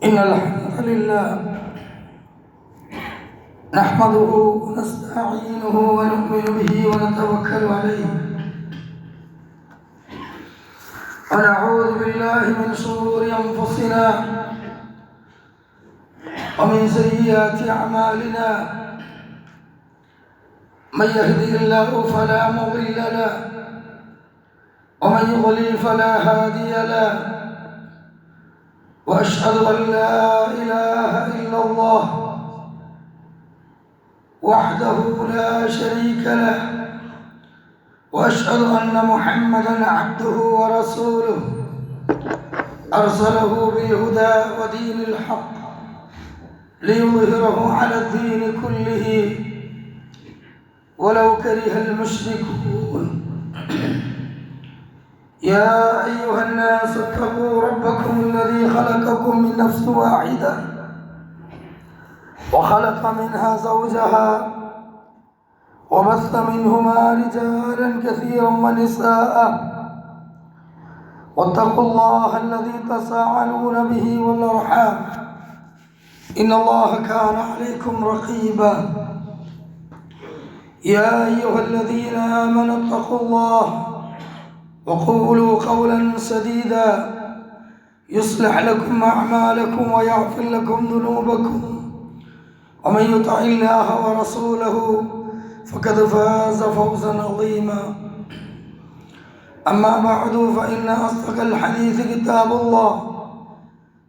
إن الحمد لله نحمده ونستعينه ونؤمن به ونتوكل عليه ونعوذ بالله من شرور أنفسنا ومن سيئات أعمالنا من يهده الله فلا مضل له ومن يضلل فلا هادي له وأشهد أن لا إله إلا الله وحده لا شريك له وأشهد أن محمدًا عبده ورسوله أرسله بالهدى ودين الحق ليظهره على الدين كله ولو كره المشركون. يا أيها الناس اتقوا ربكم الذي خلقكم من نفس واحدة وخلق منها زوجها وبث منهما رجالا كثيرا ونساء واتقوا الله الذي تساءلون به والأرحام إن الله كان عليكم رقيبا. يا أيها الذين آمنوا اتقوا الله وقولوا قولا سديدا يصلح لكم أعمالكم ويغفر لكم ذنوبكم ومن يطع الله ورسوله فقد فاز فوزا عظيما. أما بعد فإن أصدق الحديث كتاب الله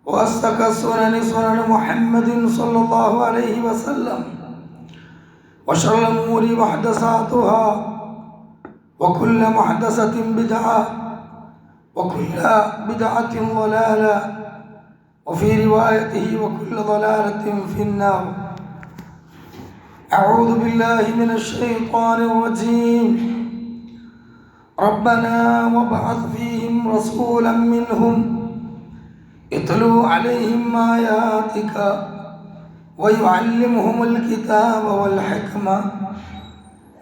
وأصدق السنن سنن محمد صلى الله عليه وسلم وشر الأمور محدثاتها وكل محدثة بدعة وكل بدعة ضلالة وفي روايته وكل ضلالة في النار. أعوذ بالله من الشيطان الرجيم. ربنا وابعث فيهم رسولا منهم يتلو عليهم آياتك ويعلمهم الكتاب والحكمة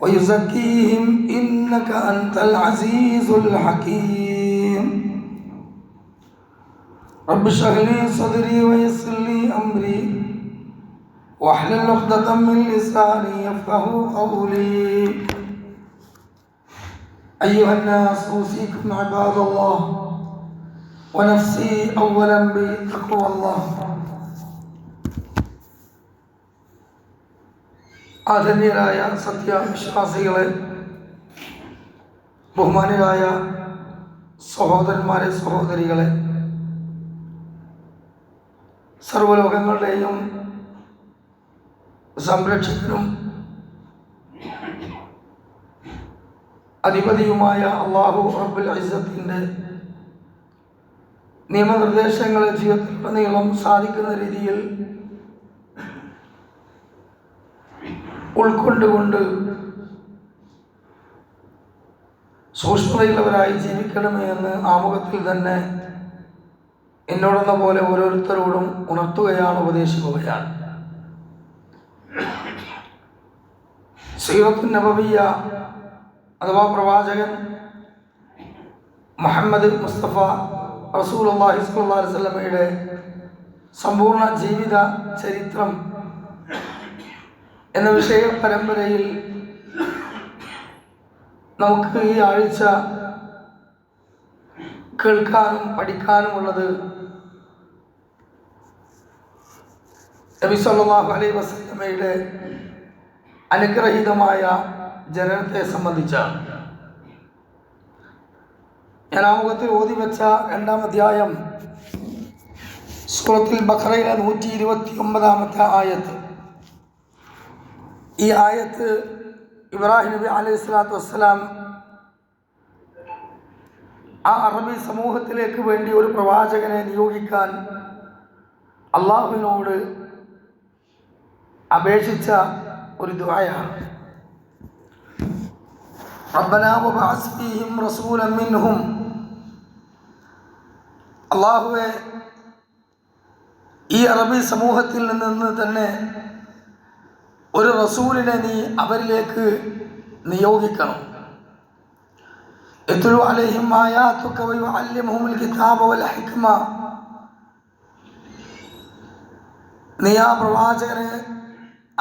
ويزكيهم إنك أنت العزيز الحكيم. رب اشرح لي صدري ويسر لي أمري واحلل عقدة من لساني يفقهوا قولي. أيها الناس أوصيكم عباد الله ونفسي أولا بتقوى الله. ആദരണീയരായ സത്യവിശ്വാസികളെ, ബഹുമാനരായ സഹോദരന്മാരെ, സഹോദരികളെ, സർവ്വലോകങ്ങളുടെയും സംരക്ഷകനും അധിപതിയുമായ അല്ലാഹു റബ്ബുൽ ഇസ്സത്തിൻ്റെ നിയമനിർദ്ദേശങ്ങളെ ജീവിതത്തിലുടനീളം സാധിക്കുന്ന രീതിയിൽ ഉൾക്കൊണ്ടുകൊണ്ട് സൂക്ഷ്മതയുള്ളവരായി ജീവിക്കണമേ എന്ന് ആമുഖത്തിൽ തന്നെ എന്നോടെന്ന പോലെ ഓരോരുത്തരോടും ഉണർത്തുകയാണ്, ഉപദേശിക്കുകയാണ്. സീറത്തുൻ നബവിയ്യ അഥവാ പ്രവാചകൻ മുഹമ്മദ് മുസ്തഫ റസൂലുള്ളാഹി സ്വല്ലല്ലാഹു അലൈഹി വസല്ലമയുടെ സമ്പൂർണ്ണ ജീവിത ചരിത്രം എന്ന വിഷയ പരമ്പരയിൽ നമുക്ക് ഈ ആഴ്ച കേൾക്കാനും പഠിക്കാനുമുള്ളത് നബി സല്ലല്ലാഹു അലൈഹി വസല്ലമയുടെ അനുഗ്രഹീതമായ ജനനത്തെ സംബന്ധിച്ചാണ്. ഞാൻ ആമുഖത്തിൽ ഓതി വെച്ച 2-ാം അധ്യായം സൂറത്തുൽ ബഖറയിലെ 129-ാമത്തെ ആയത്ത്. ഈ ആയത്ത് ഇബ്രാഹിം നബി അലൈഹി സ്വലാത്തു വസ്സലാം ആ അറബി സമൂഹത്തിലേക്ക് വേണ്ടി ഒരു പ്രവാചകനെ നിയോഗിക്കാൻ അള്ളാഹുവിനോട് അപേക്ഷിച്ച ഒരു ദുആയാണ്. റബ്ബനാ വബഅസ് ഫീഹിം റസൂലൻ മിൻഹും. അള്ളാഹുവേ, ഈ അറബി സമൂഹത്തിൽ നിന്ന് തന്നെ ഒരു റസൂലിനെ നീ അവരിലേക്ക് നിയോഗിക്കണം. യത്ലു അലൈഹിം ആയാതുക വയുഅല്ലിമുഹുൽ കിതാബ വൽ ഹിക്മ. നീ ആ പ്രവാചകന്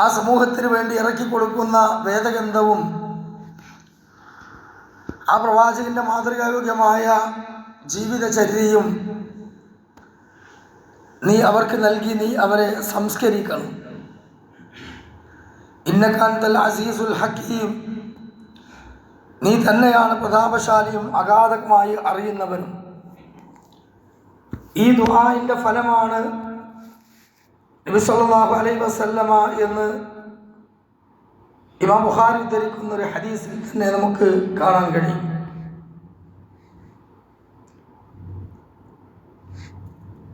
ആ സമൂഹത്തിന് വേണ്ടി ഇറക്കി കൊടുക്കുന്ന വേദഗ്രന്ഥവും ആ പ്രവാചകന്റെ മാതൃകായോഗ്യമായ ജീവിതചര്യയും നീ അവർക്ക് നൽകി നീ അവരെ സംസ്കരിക്കണം. ഇന്നക അൻതൽ അസീസുൽ ഹക്കീം, നീ തന്നെയാണ് പ്രതാപശാലിയും അഗാധമായി അറിയുന്നവനും. ഈ ദുആഇന്റെ ഫലമാണ് നബി സല്ലല്ലാഹു അലൈഹി വസല്ലമ എന്ന് ഇമാം ബുഖാരി ഉദ്ധരിക്കുന്ന ഒരു ഹദീസിൽ തന്നെ നമുക്ക് കാണാൻ കഴിയും.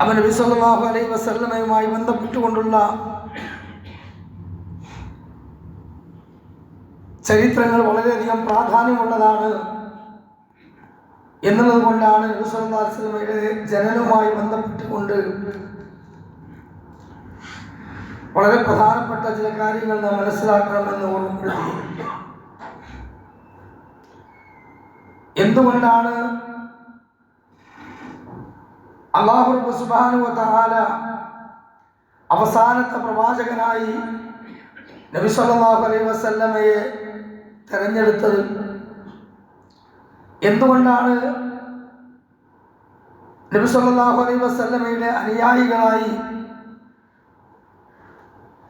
അവൻ നബി സല്ലല്ലാഹു അലൈഹി വസല്ലമയുമായി ബന്ധപ്പെട്ടുകൊണ്ടുള്ള ചരിത്രങ്ങൾ വളരെയധികം പ്രാധാന്യമുള്ളതാണ് എന്നുള്ളത് കൊണ്ടാണ് നബി സല്ലല്ലാഹു അലൈഹി വസല്ലമയുടെ ജനനവുമായി ബന്ധപ്പെട്ടുകൊണ്ട് വളരെ പ്രധാനപ്പെട്ട ചില കാര്യങ്ങൾ നാം മനസ്സിലാക്കണമെന്ന് ഓർമ്മപ്പെടുത്തി. എന്തുകൊണ്ടാണ് അല്ലാഹു സുബ്ഹാനഹു വ തആല അവസാനത്തെ പ്രവാചകനായി നബി സല്ലല്ലാഹു അലൈഹി വസല്ലമയെ തെരഞ്ഞെടുത്തത്? എന്തുകൊണ്ടാണ് നബി സല്ലല്ലാഹു അലൈഹി വസല്ലമയുടെ അനുയായികളായി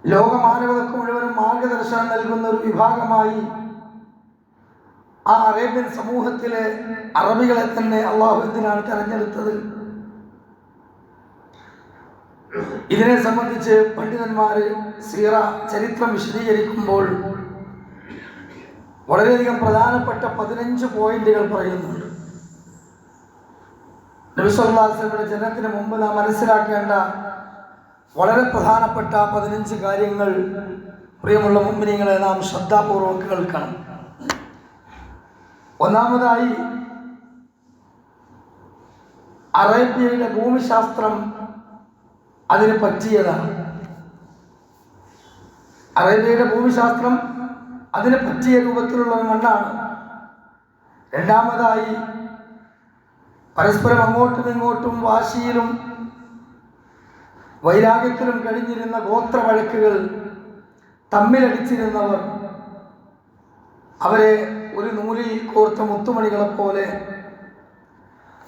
ലോകമാനവതക്ക് മുഴുവനും മാർഗദർശനം നൽകുന്ന ഒരു വിഭാഗമായി ആ അറേബ്യൻ സമൂഹത്തിലെ അറബികളെ തന്നെ അള്ളാഹു എന്തിനാണ് തെരഞ്ഞെടുത്തത്? ഇതിനെ സംബന്ധിച്ച് പണ്ഡിതന്മാർ സീറ ചരിത്രം വിശദീകരിക്കുമ്പോൾ വളരെയധികം പ്രധാനപ്പെട്ട 15 പോയിന്റുകൾ പറയുന്നുണ്ട്. നബി സല്ലല്ലാഹു അലൈഹി വസല്ലമയുടെ ജനനത്തിന് മുമ്പ് നാം മനസ്സിലാക്കേണ്ട വളരെ പ്രധാനപ്പെട്ട 15 കാര്യങ്ങൾ പ്രിയമുള്ള മുഅ്മിനീങ്ങളെ നാം ശ്രദ്ധാപൂർവ്വം കേൾക്കണം. ഒന്നാമതായി, അറേബ്യയുടെ ഭൂമിശാസ്ത്രം അതിന് പറ്റിയതാണ്. അറേബ്യയുടെ ഭൂമിശാസ്ത്രം അതിന് പറ്റിയ രൂപത്തിലുള്ള മണ്ണാണ്. രണ്ടാമതായി, പരസ്പരം അങ്ങോട്ടും ഇങ്ങോട്ടും വാശിയിലും വൈരാഗ്യത്തിലും കഴിഞ്ഞിരുന്ന ഗോത്ര വഴക്കുകൾ തമ്മിലടിച്ചിരുന്നവർ അവരെ ഒരു നൂലിൽ കോർത്ത മുത്തുമണികളെപ്പോലെ,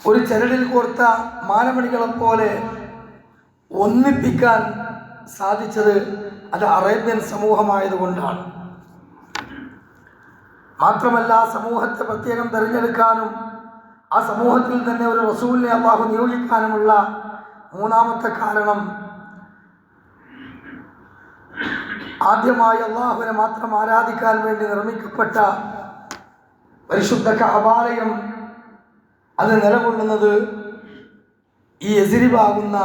ഒരു ചരടിൽ കോർത്ത മാലമണികളെപ്പോലെ ഒന്നിപ്പിക്കാൻ സാധിച്ചത് അത് അറേബ്യൻ സമൂഹമായതുകൊണ്ടാണ്. മാത്രമല്ല, ആ സമൂഹത്തെ പ്രത്യേകം തിരഞ്ഞെടുക്കാനും ആ സമൂഹത്തിൽ തന്നെ ഒരു റസൂലിനെ അല്ലാഹു നിയോഗിക്കാനുമുള്ള മൂന്നാമത്തെ കാരണം, ആദ്യമായി അല്ലാഹുവിനെ മാത്രം ആരാധിക്കാൻ വേണ്ടി നിർമ്മിക്കപ്പെട്ട പരിശുദ്ധ കഅബാലയം അത് നിലകൊള്ളുന്നത് ഈ യസ്രിബാകുന്ന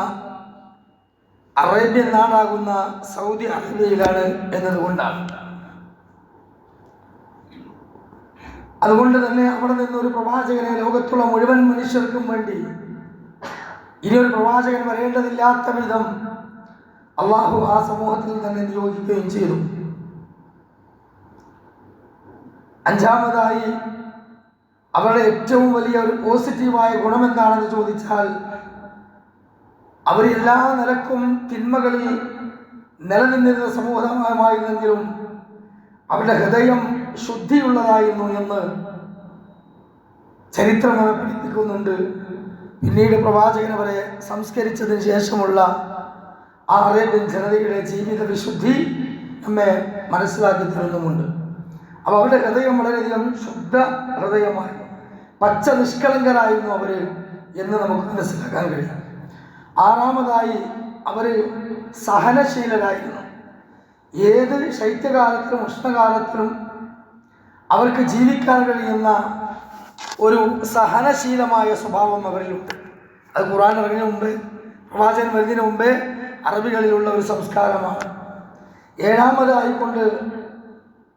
അറേബ്യൻ നാടാകുന്ന സൗദി അറേബ്യയിലാണ് എന്നതുകൊണ്ടാണ്. അതുകൊണ്ട് തന്നെ അവിടെ നിന്നൊരു പ്രവാചകനെ ലോകത്തുള്ള മുഴുവൻ മനുഷ്യർക്കും വേണ്ടി ഇനിയൊരു പ്രവാചകൻ വരേണ്ടതില്ലാത്ത വിധം അള്ളാഹു ആ സമൂഹത്തിൽ തന്നെ നിയോഗിക്കുകയും ചെയ്തു. അഞ്ചാമതായി, അവരുടെ ഏറ്റവും വലിയ ഒരു പോസിറ്റീവായ ഗുണം എന്താണെന്ന് ചോദിച്ചാൽ, അവർ എല്ലാ നിലക്കും തിന്മകളിൽ നിലനിന്നിരുന്ന സമൂഹമായിരുന്നെങ്കിലും അവരുടെ ഹൃദയം ശുദ്ധിയുള്ളതായിരുന്നു എന്ന് ചരിത്രം നമ്മെ പഠിപ്പിക്കുന്നുണ്ട്. പിന്നീട് പ്രവാചകൻ അവരെ സംസ്കരിച്ചതിന് ശേഷമുള്ള ആ അറേബ്യൻ ജനതയുടെ ജീവിത വിശുദ്ധി നമ്മെ മനസ്സിലാക്കി തരുന്നുമുണ്ട്. അപ്പോൾ അവരുടെ ഹൃദയം വളരെയധികം ശുദ്ധ ഹൃദയമായി, പച്ച നിഷ്കളങ്കരായിരുന്നു അവർ എന്ന് നമുക്ക് മനസ്സിലാക്കാൻ കഴിയും. ആറാമതായി, അവർ സഹനശീലരായിരുന്നു. ഏത് ശൈത്യകാലത്തിലും ഉഷ്ണകാലത്തിലും അവർക്ക് ജീവിക്കാൻ കഴിയുന്ന ഒരു സഹനശീലമായ സ്വഭാവം അവരിലുണ്ട്. അത് ഖുർആൻ ഇറങ്ങിയ മുമ്പേ, പ്രവാചകൻ വരുന്നതിന് മുമ്പേ അറബികളിലുള്ള ഒരു സംസ്കാരമാണ്. ഏഴാമതായിക്കൊണ്ട്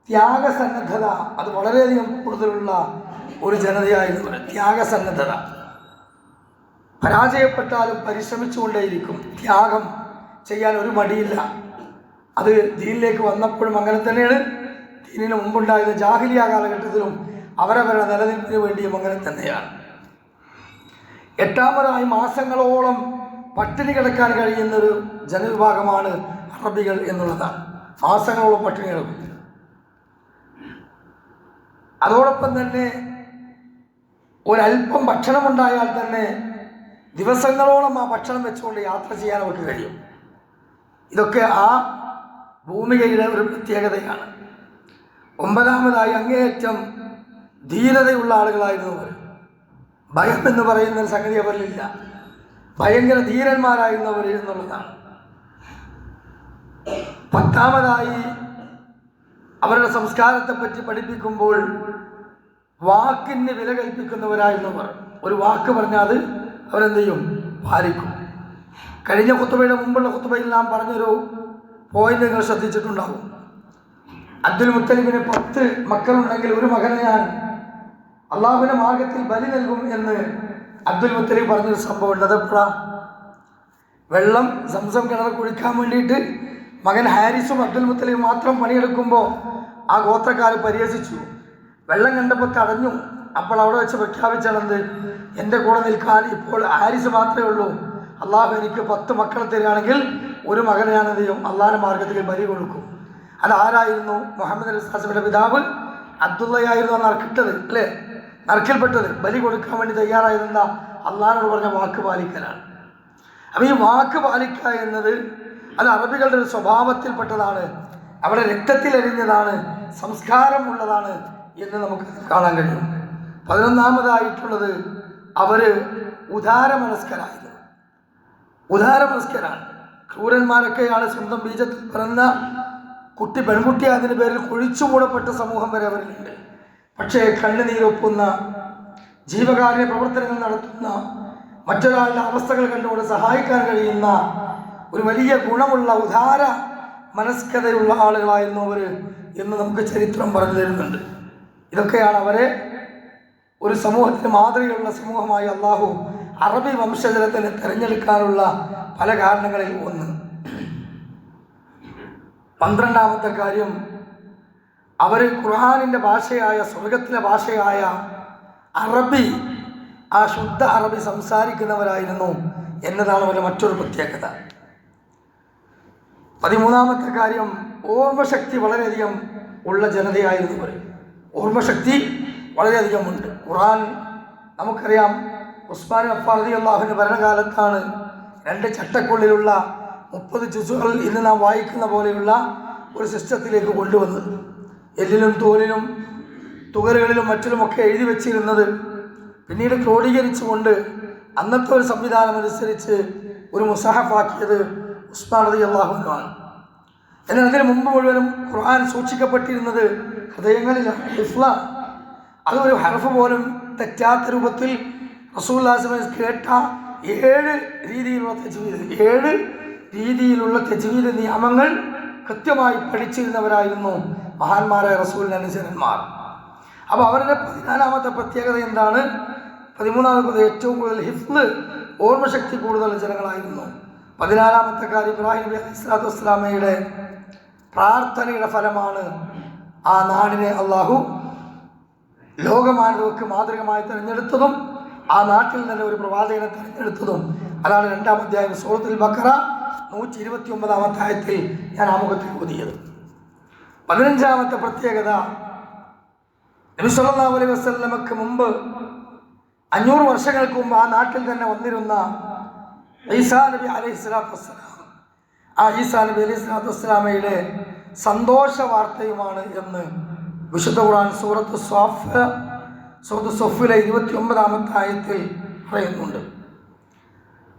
ത്യാഗസന്നദ്ധത, അത് വളരെയധികം കൂടുതലുള്ള ഒരു ജനതയായിരുന്നു. ത്യാഗസന്നദ്ധത, പരാജയപ്പെട്ടാലും പരിശ്രമിച്ചുകൊണ്ടേയിരിക്കും, ത്യാഗം ചെയ്യാൻ ഒരു മടിയില്ല. അത് ദീനിലേക്ക് വന്നപ്പോഴും അങ്ങനെ തന്നെയാണ്, ദീനിന് മുമ്പുണ്ടായിരുന്ന ജാഹിലിയ കാലഘട്ടത്തിലും അവരവരുടെ നിലനിൽപ്പിന് വേണ്ടിയും അങ്ങനെ തന്നെയാണ്. എട്ടാമതായി, മാസങ്ങളോളം പട്ടിണി കിടക്കാൻ കഴിയുന്നൊരു ജനവിഭാഗമാണ് അറബികൾ എന്നുള്ളതാണ്. മാസങ്ങളോളം പട്ടിണി കിടക്കും. അതോടൊപ്പം തന്നെ ഒരല്പം ഭക്ഷണമുണ്ടായാൽ തന്നെ ദിവസങ്ങളോളം ആ ഭക്ഷണം വെച്ചുകൊണ്ട് യാത്ര ചെയ്യാൻ അവർക്ക് കഴിയും. ഇതൊക്കെ ആ ഭൂമികയുടെ ഒരു പ്രത്യേകതയാണ്. ഒമ്പതാമതായി അങ്ങേയറ്റം ധീരതയുള്ള ആളുകളായിരുന്നു അവർ. ഭയം എന്ന് പറയുന്ന ഒരു സംഗതി അവരിലില്ല. ഭയങ്കര ധീരന്മാരായിരുന്നവർ എന്നുള്ളതാണ്. പത്താമതായി അവരുടെ സംസ്കാരത്തെപ്പറ്റി പഠിപ്പിക്കുമ്പോൾ വാക്കിന് വില കൽപ്പിക്കുന്നവരായിരുന്നവർ. ഒരു വാക്ക് പറഞ്ഞാൽ അത് അവരെന്ത് ചെയ്യും? പാലിക്കും. കഴിഞ്ഞ ഖുതുബയുടെ മുമ്പുള്ള ഖുതുബയിൽ നാം പറഞ്ഞൊരു പോയിന്റ് നിങ്ങൾ ശ്രദ്ധിച്ചിട്ടുണ്ടാകും. അബ്ദുൽ മുത്തലിബിന് 10 മക്കളുണ്ടെങ്കിൽ ഒരു മകനെ ഞാൻ അള്ളാഹുവിന്റെ മാർഗത്തിൽ ബലി നൽകും എന്ന് അബ്ദുൽ മുത്തലിബ് പറഞ്ഞൊരു സംഭവം ഉണ്ട്. അതെപ്പോഴാ? വെള്ളം സംസം കിണർ കുഴിക്കാൻ വേണ്ടിയിട്ട് മകൻ ഹാരിസും അബ്ദുൽ മുത്തലിബ് മാത്രം പണിയെടുക്കുമ്പോൾ ആ ഗോത്രക്കാർ പരിഹസിച്ചു. വെള്ളം കണ്ടപ്പോൾ തടഞ്ഞു. അപ്പോൾ അവിടെ വെച്ച് പ്രഖ്യാപിച്ചാണെന്ത്? എൻ്റെ കൂടെ നിൽക്കാൻ ഇപ്പോൾ ഹാരിസ് മാത്രമേ ഉള്ളൂ. അള്ളാഹു എനിക്ക് 10 മക്കളെ തരികയാണെങ്കിൽ ഒരു മകനെ ഞാൻ എന്ത് ചെയ്യും? അള്ളാഹിന്റെ മാർഗത്തിൽ ബലി കൊടുക്കും. അതാരായിരുന്നു? മുഹമ്മദ് അലൈഹിസ്സലാമിന്റെ പിതാവ് അബ്ദുള്ളയായിരുന്നു നറുക്കിട്ടത്, അല്ലേ? നറുക്കിൽപ്പെട്ടത്. ബലി കൊടുക്കാൻ വേണ്ടി തയ്യാറായിരുന്ന അള്ളാഹിനോട് പറഞ്ഞ വാക്ക് പാലിക്കലാണ്. അപ്പം ഈ വാക്ക് പാലിക്കുക എന്നത് അത് അറബികളുടെ ഒരു സ്വഭാവത്തിൽപ്പെട്ടതാണ്. അവിടെ രക്തത്തിലരിഞ്ഞതാണ്, സംസ്കാരമുള്ളതാണ് എന്ന് നമുക്ക് കാണാൻ കഴിയും. 11ാമതായിട്ടുള്ളത് അവര് ഉദാരമനസ്കരായിരുന്നു. ഉദാരമനസ്കരാണ്. ക്രൂരന്മാരൊക്കെയാണ്. സ്വന്തം ബീജത്തിൽ പിറന്ന കുട്ടി പെൺകുട്ടിയായതിൻ്റെ പേരിൽ കുഴിച്ചുമൂടപ്പെട്ട സമൂഹം വരെ അവരിലുണ്ട്. പക്ഷേ കണ്ണുനീരൊപ്പുന്ന, ജീവകാരുണ്യ പ്രവർത്തനങ്ങൾ നടത്തുന്ന, മറ്റൊരാളുടെ അവസ്ഥകൾ കണ്ടുകൊണ്ട് സഹായിക്കാൻ കഴിയുന്ന ഒരു വലിയ ഗുണമുള്ള ഉദാര മനസ്കതയുള്ള ആളുകളായിരുന്നു അവർ എന്ന് നമുക്ക് ചരിത്രം പറഞ്ഞു തരുന്നുണ്ട്. ഇതൊക്കെയാണ് അവരെ ഒരു സമൂഹത്തിന് മാതൃകയുള്ള സമൂഹമായി അള്ളാഹു അറബി വംശജനത്തിനെ തിരഞ്ഞെടുക്കാനുള്ള പല കാരണങ്ങളിൽ ഒന്ന്. 12ാമത്തെ കാര്യം, അവർ ഖുർആനിൻ്റെ ഭാഷയായ, സ്വർഗത്തിലെ ഭാഷയായ അറബി, ആ ശുദ്ധ അറബി സംസാരിക്കുന്നവരായിരുന്നു എന്നതാണ് അവരുടെ മറ്റൊരു പ്രത്യേകത. 13ാമത്തെ കാര്യം, ഓർമ്മശക്തി വളരെയധികം ഉള്ള ജനതയായിരുന്നു അവർ. ഓർമ്മശക്തി വളരെയധികം ഉണ്ട്. ഖുർആൻ നമുക്കറിയാം, ഉസ്മാൻ അഫ്ഫാൻ റളിയല്ലാഹുവിന്റെ ഭരണകാലത്താണ് 2 ചട്ടക്കുള്ളിലുള്ള 30 ജുസുകൾ ഇന്ന് നാം വായിക്കുന്ന പോലെയുള്ള ഒരു സിസ്റ്റത്തിലേക്ക് കൊണ്ടുവന്നത്. എല്ലിലും തോലിലും തുകലുകളിലും മറ്റിലുമൊക്കെ എഴുതി വെച്ചിരുന്നത് പിന്നീട് ക്രോഡീകരിച്ചുകൊണ്ട് അന്നത്തെ ഒരു സംവിധാനം അനുസരിച്ച് ഒരു മുസഹഫാക്കിയത് ഉസ്മാൻ റളിയല്ലാഹുവിനാണ്. എന്നാൽ അതിന് മുമ്പ് മുഴുവനും ഖുർആൻ സൂക്ഷിക്കപ്പെട്ടിരുന്നത് ഹൃദയങ്ങളിലാണ്. ഹിഫ്ള, അത് ഒരു ഹർഫ് പോലും തെറ്റാത്ത രൂപത്തിൽ റസൂലുള്ളാഹി സ്വല്ലല്ലാഹു അലൈഹി വസല്ലം കേട്ട 7 രീതിയിലുള്ള തജ്വീദ് നിയമങ്ങൾ കൃത്യമായി പഠിച്ചിരുന്നവരായിരുന്നു മഹാന്മാരായ റസൂലിന്റെ അനുചരന്മാർ. അപ്പോൾ അവരുടെ 14ാമത്തെ പ്രത്യേകത എന്താണ്? 13ാമത്തെ ഏറ്റവും കൂടുതൽ ഹിഫ്ള്, ഓർമ്മശക്തി കൂടുതലുള്ള ജനങ്ങളായിരുന്നു. 14ാമത്തെ കാര്യം, ഇബ്രാഹിം നബി അലൈഹിസ്സലാത്തു വസ്സലാമയുടെ പ്രാർത്ഥനയുടെ ഫലമാണ് ആ നാടിനെ അള്ളാഹു ലോകമാനവർക്ക് മാതൃകമായി തിരഞ്ഞെടുത്തതും ആ നാട്ടിൽ തന്നെ ഒരു പ്രവാചകനെ തിരഞ്ഞെടുത്തതും. അതാണ് 2ാം അധ്യായം സൂറത്തുൽ ബഖറ 129ാമത്തെ ആയത്തിൽ ഞാൻ ആമുഖത്തിൽ ഓതിയത്. 15ാമത്തെ പ്രത്യേകത, നബി സല്ലല്ലാഹു അലൈഹി വസല്ലമക്ക് മുമ്പ് 500 വർഷങ്ങൾക്ക് മുമ്പ് ആ നാട്ടിൽ തന്നെ വന്നിരുന്ന ഈസാ നബി അലൈഹിസ്സലാത്തു വസ്സലാം, ആ ഈസാ നബി അലൈഹിസ്സലാത്തു വസ്സലാമയുടെ സന്തോഷ വാർത്തയുമാണ് എന്ന് വിശുദ്ധ ഖുർആൻ സൂറത്ത് സ്വഫിലെ 29ാമത്തെ ആയത്തിൽ പറയുന്നുണ്ട്.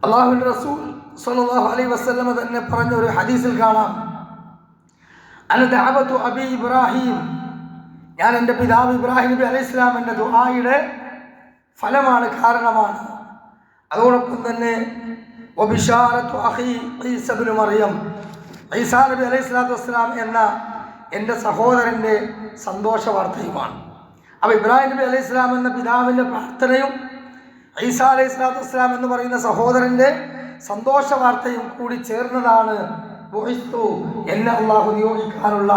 അല്ലാഹുവിന്റെ റസൂൽ സ്വല്ലല്ലാഹു അലൈഹി വസല്ലമ തന്നെ പറഞ്ഞ ഒരു ഹദീസിൽ കാണാം, അന ദഅവതു അബി ഇബ്രാഹിം, ഞാൻ എൻ്റെ പിതാവ് ഇബ്രാഹിം നബി അലൈഹിസ്സലാമിൻ്റെ ദുആയുടെ ഫലമാണ്, കാരണമാണ്. അതോടൊപ്പം തന്നെ വബിശാറത്തു അഖി ഈസ ഇബ്നു മറിയം, ഈസാ നബി അലൈഹിസ്സലാത്തു വസ്സലാം എന്ന എൻ്റെ സഹോദരൻ്റെ സന്തോഷ വാർത്തയുമാണ്. അപ്പോൾ ഇബ്രാഹിം നബി അലൈഹിസ്സലാം എന്ന പിതാവിൻ്റെ പ്രാർത്ഥനയും ഈസാ അലൈഹിസ്സലാത്തു വസ്സലാം എന്ന് പറയുന്ന സഹോദരൻ്റെ സന്തോഷ വാർത്തയും കൂടി ചേർന്നതാണ് ബുഇസ്തു, എന്നെ അള്ളാഹു നിയോഗിക്കാനുള്ള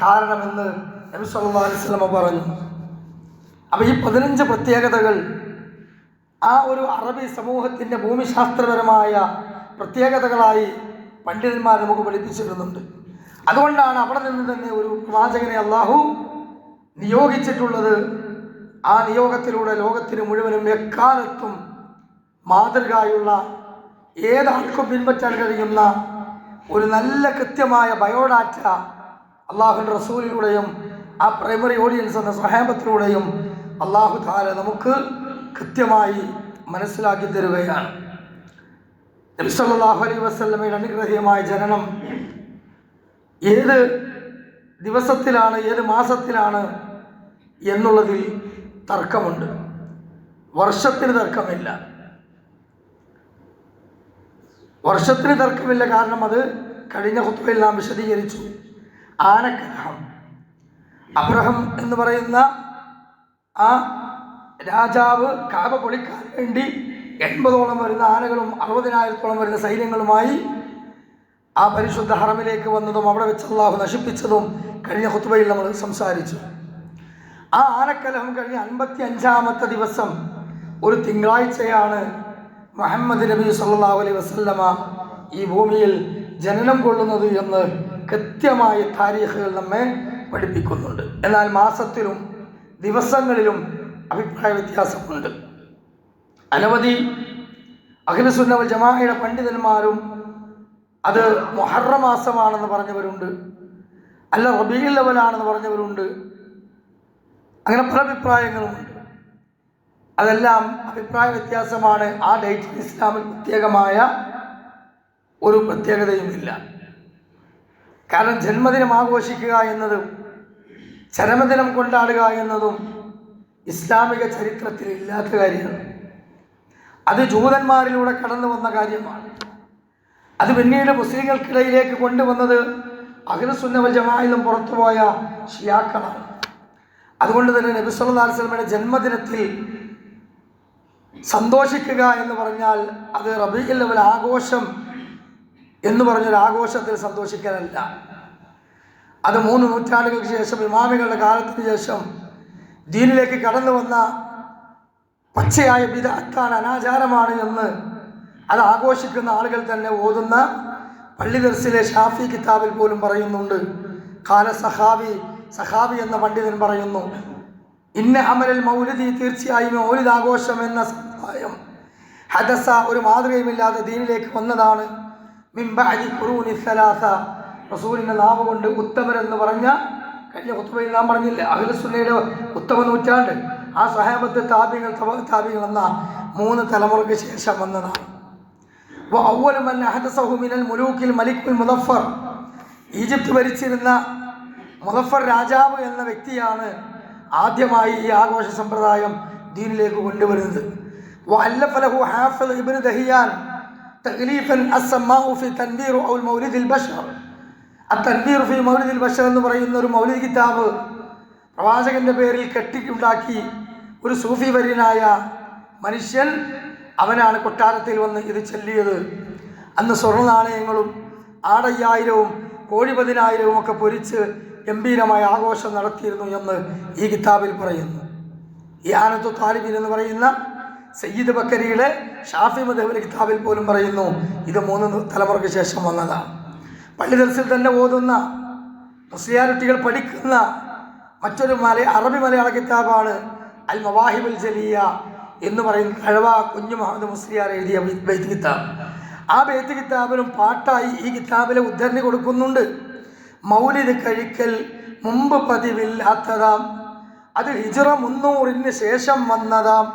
കാരണമെന്ന് നബി സല്ലല്ലാഹു അലൈഹി വസല്ലം പറഞ്ഞു. അപ്പോൾ ഈ 15 പ്രത്യേകതകൾ ആ ഒരു അറബി സമൂഹത്തിൻ്റെ ഭൂമിശാസ്ത്രപരമായ പ്രത്യേകതകളായി പണ്ഡിതന്മാർ നമുക്ക് പഠിപ്പിച്ചിരുന്നുണ്ട്. അതുകൊണ്ടാണ് അവിടെ നിന്ന് തന്നെ ഒരു പ്രവാചകനെ അള്ളാഹു നിയോഗിച്ചിട്ടുള്ളത്. ആ നിയോഗത്തിലൂടെ ലോകത്തിന് മുഴുവനും എക്കാലത്തും മാതൃകയുള്ള ഏതാൾക്കും പിൻപറ്റാൻ കഴിയുന്ന ഒരു നല്ല കൃത്യമായ ബയോഡാറ്റ അള്ളാഹുവിൻ്റെ റസൂലിലൂടെയും ആ പ്രൈമറി ഓഡിയൻസ് എന്ന സഹാബത്തിലൂടെയും അള്ളാഹു തആല നമുക്ക് കൃത്യമായി മനസ്സിലാക്കി തരുകയാണ്. നബി സല്ലല്ലാഹു അലൈഹി വസല്ലമയുടെ അനുഗ്രഹീയമായ ജനനം ഏത് ദിവസത്തിലാണ്, ഏത് മാസത്തിലാണ് എന്നുള്ളതിൽ തർക്കമുണ്ട്. വർഷത്തിന് തർക്കമില്ല. വർഷത്തിന് തർക്കമില്ല. കാരണം അത് കഴിഞ്ഞ ഖുത്ബയിൽ നാം വിശദീകരിച്ചു. ആനക്കലഹം, അബ്രഹം എന്ന് പറയുന്ന ആ രാജാവ് കഅബ പൊളിക്കാൻ വേണ്ടി 80ഓളം വരുന്ന ആനകളും 60,000-ഓളം വരുന്ന സൈന്യങ്ങളുമായി ആ പരിശുദ്ധ ഹറമിലേക്ക് വന്നതും അവിടെ വെച്ച് അള്ളാഹു നശിപ്പിച്ചതും കഴിഞ്ഞ ഖുത്ബയിൽ നമ്മൾ സംസാരിച്ചു. ആ ആനക്കലഹം കഴിഞ്ഞ 55-ാമത്തെ ദിവസം ഒരു തിങ്കളാഴ്ചയാണ് മുഹമ്മദ് നബി സല്ലല്ലാഹു അലൈഹി വസല്ലമ ഈ ഭൂമിയിൽ ജനനം കൊള്ളുന്നത് എന്ന് കൃത്യമായ താരീഖുകൾ നമ്മെ പഠിപ്പിക്കുന്നുണ്ട്. എന്നാൽ മാസത്തിലും ദിവസങ്ങളിലും അഭിപ്രായ വ്യത്യാസമുണ്ട്. അനവധി അഹ്ലുസുന്ന വൽ ജമാഅയുടെ പണ്ഡിതന്മാരും അത് മുഹറം മാസമാണെന്ന് പറഞ്ഞവരുണ്ട്, അല്ല റബീഉൽ അവ്വലാണെന്ന് പറഞ്ഞവരുണ്ട്. അങ്ങനെ പല അഭിപ്രായങ്ങളുമുണ്ട്. അതെല്ലാം അഭിപ്രായ വ്യത്യാസമാണ്. ആ ഡേറ്റിന് ഇസ്ലാമിൽ പ്രത്യേകമായ ഒരു പ്രത്യേകതയുമില്ല. കാരണം ജന്മദിനം ആഘോഷിക്കുക എന്നതും ചരമദിനം കൊണ്ടാടുക എന്നതും ഇസ്ലാമിക ചരിത്രത്തിൽ ഇല്ലാത്ത കാര്യമാണ്. അത് ജൂതന്മാരിലൂടെ കടന്നു വന്ന കാര്യമാണ്. അത് പിന്നീട് മുസ്ലിങ്ങൾക്കിടയിലേക്ക് കൊണ്ടുവന്നത് അഹ്ലുസുന്ന വൽ ജമാഅയിൽ നിന്നും പുറത്തുപോയ ഷിയാക്കളാണ്. അതുകൊണ്ട് തന്നെ നബി സല്ലല്ലാഹു അലൈഹി വസല്ലമയുടെ ജന്മദിനത്തിൽ സന്തോഷിക്കുക എന്ന് പറഞ്ഞാൽ അത് റബീഉൽ അവ്വൽ ആഘോഷം എന്ന് പറഞ്ഞൊരു ആഘോഷത്തിൽ സന്തോഷിക്കാനല്ല. അത് 3 നൂറ്റാണ്ടുകൾക്ക് ശേഷം ഇമാമികളുടെ കാലത്തിന് ശേഷം ദീനിലേക്ക് കടന്നു വന്ന പച്ചയായ ബിദ്അത്താണ്, അനാചാരമാണ് എന്ന് അത് ആഘോഷിക്കുന്ന ആളുകൾ തന്നെ ഓതുന്ന പള്ളി ദർസിലെ ഷാഫി കിതാബിൽ പോലും പറയുന്നുണ്ട്. ഖാല സഹാബി എന്ന പണ്ഡിതൻ പറയുന്നു, ഇന്ന അമലൽ മൗലിദി, തീർച്ചയായും മൗലിദ് ആഘോഷം എന്ന സമ്പ്രദായം ഹദസ, ഒരു മാതൃകയുമില്ലാതെ ദീനിലേക്ക് വന്നതാണ്. മിൻ ബഅദി ഖുറൂനി സലാസ, റസൂലിൻ്റെ നാവ് കൊണ്ട് ഉത്തമരെന്ന് പറഞ്ഞ കഴിഞ്ഞ ഖുത്ബയിൽ നാം പറഞ്ഞില്ലേ, അഹ്ലുസുന്നയുടെ ഉത്തമ നൂറ്റാണ്ട് ആ സഹാബത്ത് താബികൾ എന്ന 3 തലമുറയ്ക്ക് ശേഷം വന്നതാണ്. അവ്വലു മൻ അഹദസഹു മിനൽ മുലൂക്കിൽ മലിക്കുൽ മുദഫർ, ഈജിപ്ത് ഭരിച്ചിരുന്ന മുദഫർ രാജാവ് എന്ന വ്യക്തിയാണ് ആദ്യമായി ഈ ആഘോഷ സമ്പ്രദായം ദീനിലേക്ക് കൊണ്ടുവരുന്നത്. വഅല്ലഫ ലഹു ഹാഫിദ് ഇബ്നു ദഹിയാൻ തഗ്ലീഫൻ അസ്സമാഉ ഫി തൻവീർ ഔ മൗലിദിൽ ബശർ. തൻവീർ ഫി മൗലിദിൽ ബശർ എന്ന് പറയുന്ന ഒരു മൗലിദ് കിതാബ് പ്രവാചകന്റെ പേരിൽ കെട്ടിയുണ്ടാക്കി ഒരു സൂഫി വര്യനായ മനുഷ്യൻ, അവനാണ് കൊട്ടാരത്തിൽ വന്ന് ഇത് ചൊല്ലിയത്. അന്ന് സ്വർണ്ണ നാണയങ്ങളും ആടയ്യായിരവും കോഴി 10,000 ഒക്കെ പൊരിച്ച് ഗംഭീരമായ ആഘോഷം നടത്തിയിരുന്നു എന്ന് ഈ കിതാബിൽ പറയുന്നു. ഈ ആനത്തു താലിബീൻ എന്ന് പറയുന്ന സയ്യിദ് ബക്കരിയുടെ ഷാഫി മദ്ഹബിലെ കിതാബിൽ പോലും പറയുന്നു ഇത് 3 തലമുറയ്ക്ക് ശേഷം വന്നതാണ്. പള്ളി ദർസിൽ തന്നെ ഓതുന്ന മുസ്ലിയാരുട്ടികൾ പഠിക്കുന്ന മറ്റൊരു അറബി മലയാള കിതാബാണ് അൽ മവാഹിബുൽ ജലിയ എന്ന് പറയുന്ന കഴവ കുഞ്ഞു മുഹമ്മദ് മുസ്ലിയാർ എഴുതിയ ബൈത്ത് കിതാബ്. ആ ബൈത്ത് കിതാബിലും പാട്ടായി ഈ കിതാബിലെ ഉദ്ധരണി കൊടുക്കുന്നുണ്ട്. മൗലിദ് കഴിക്കൽ മുമ്പ് പതിവില്ലാത്തതാം, അത് ഹിജ്റ 300-ന് ശേഷം വന്നതാം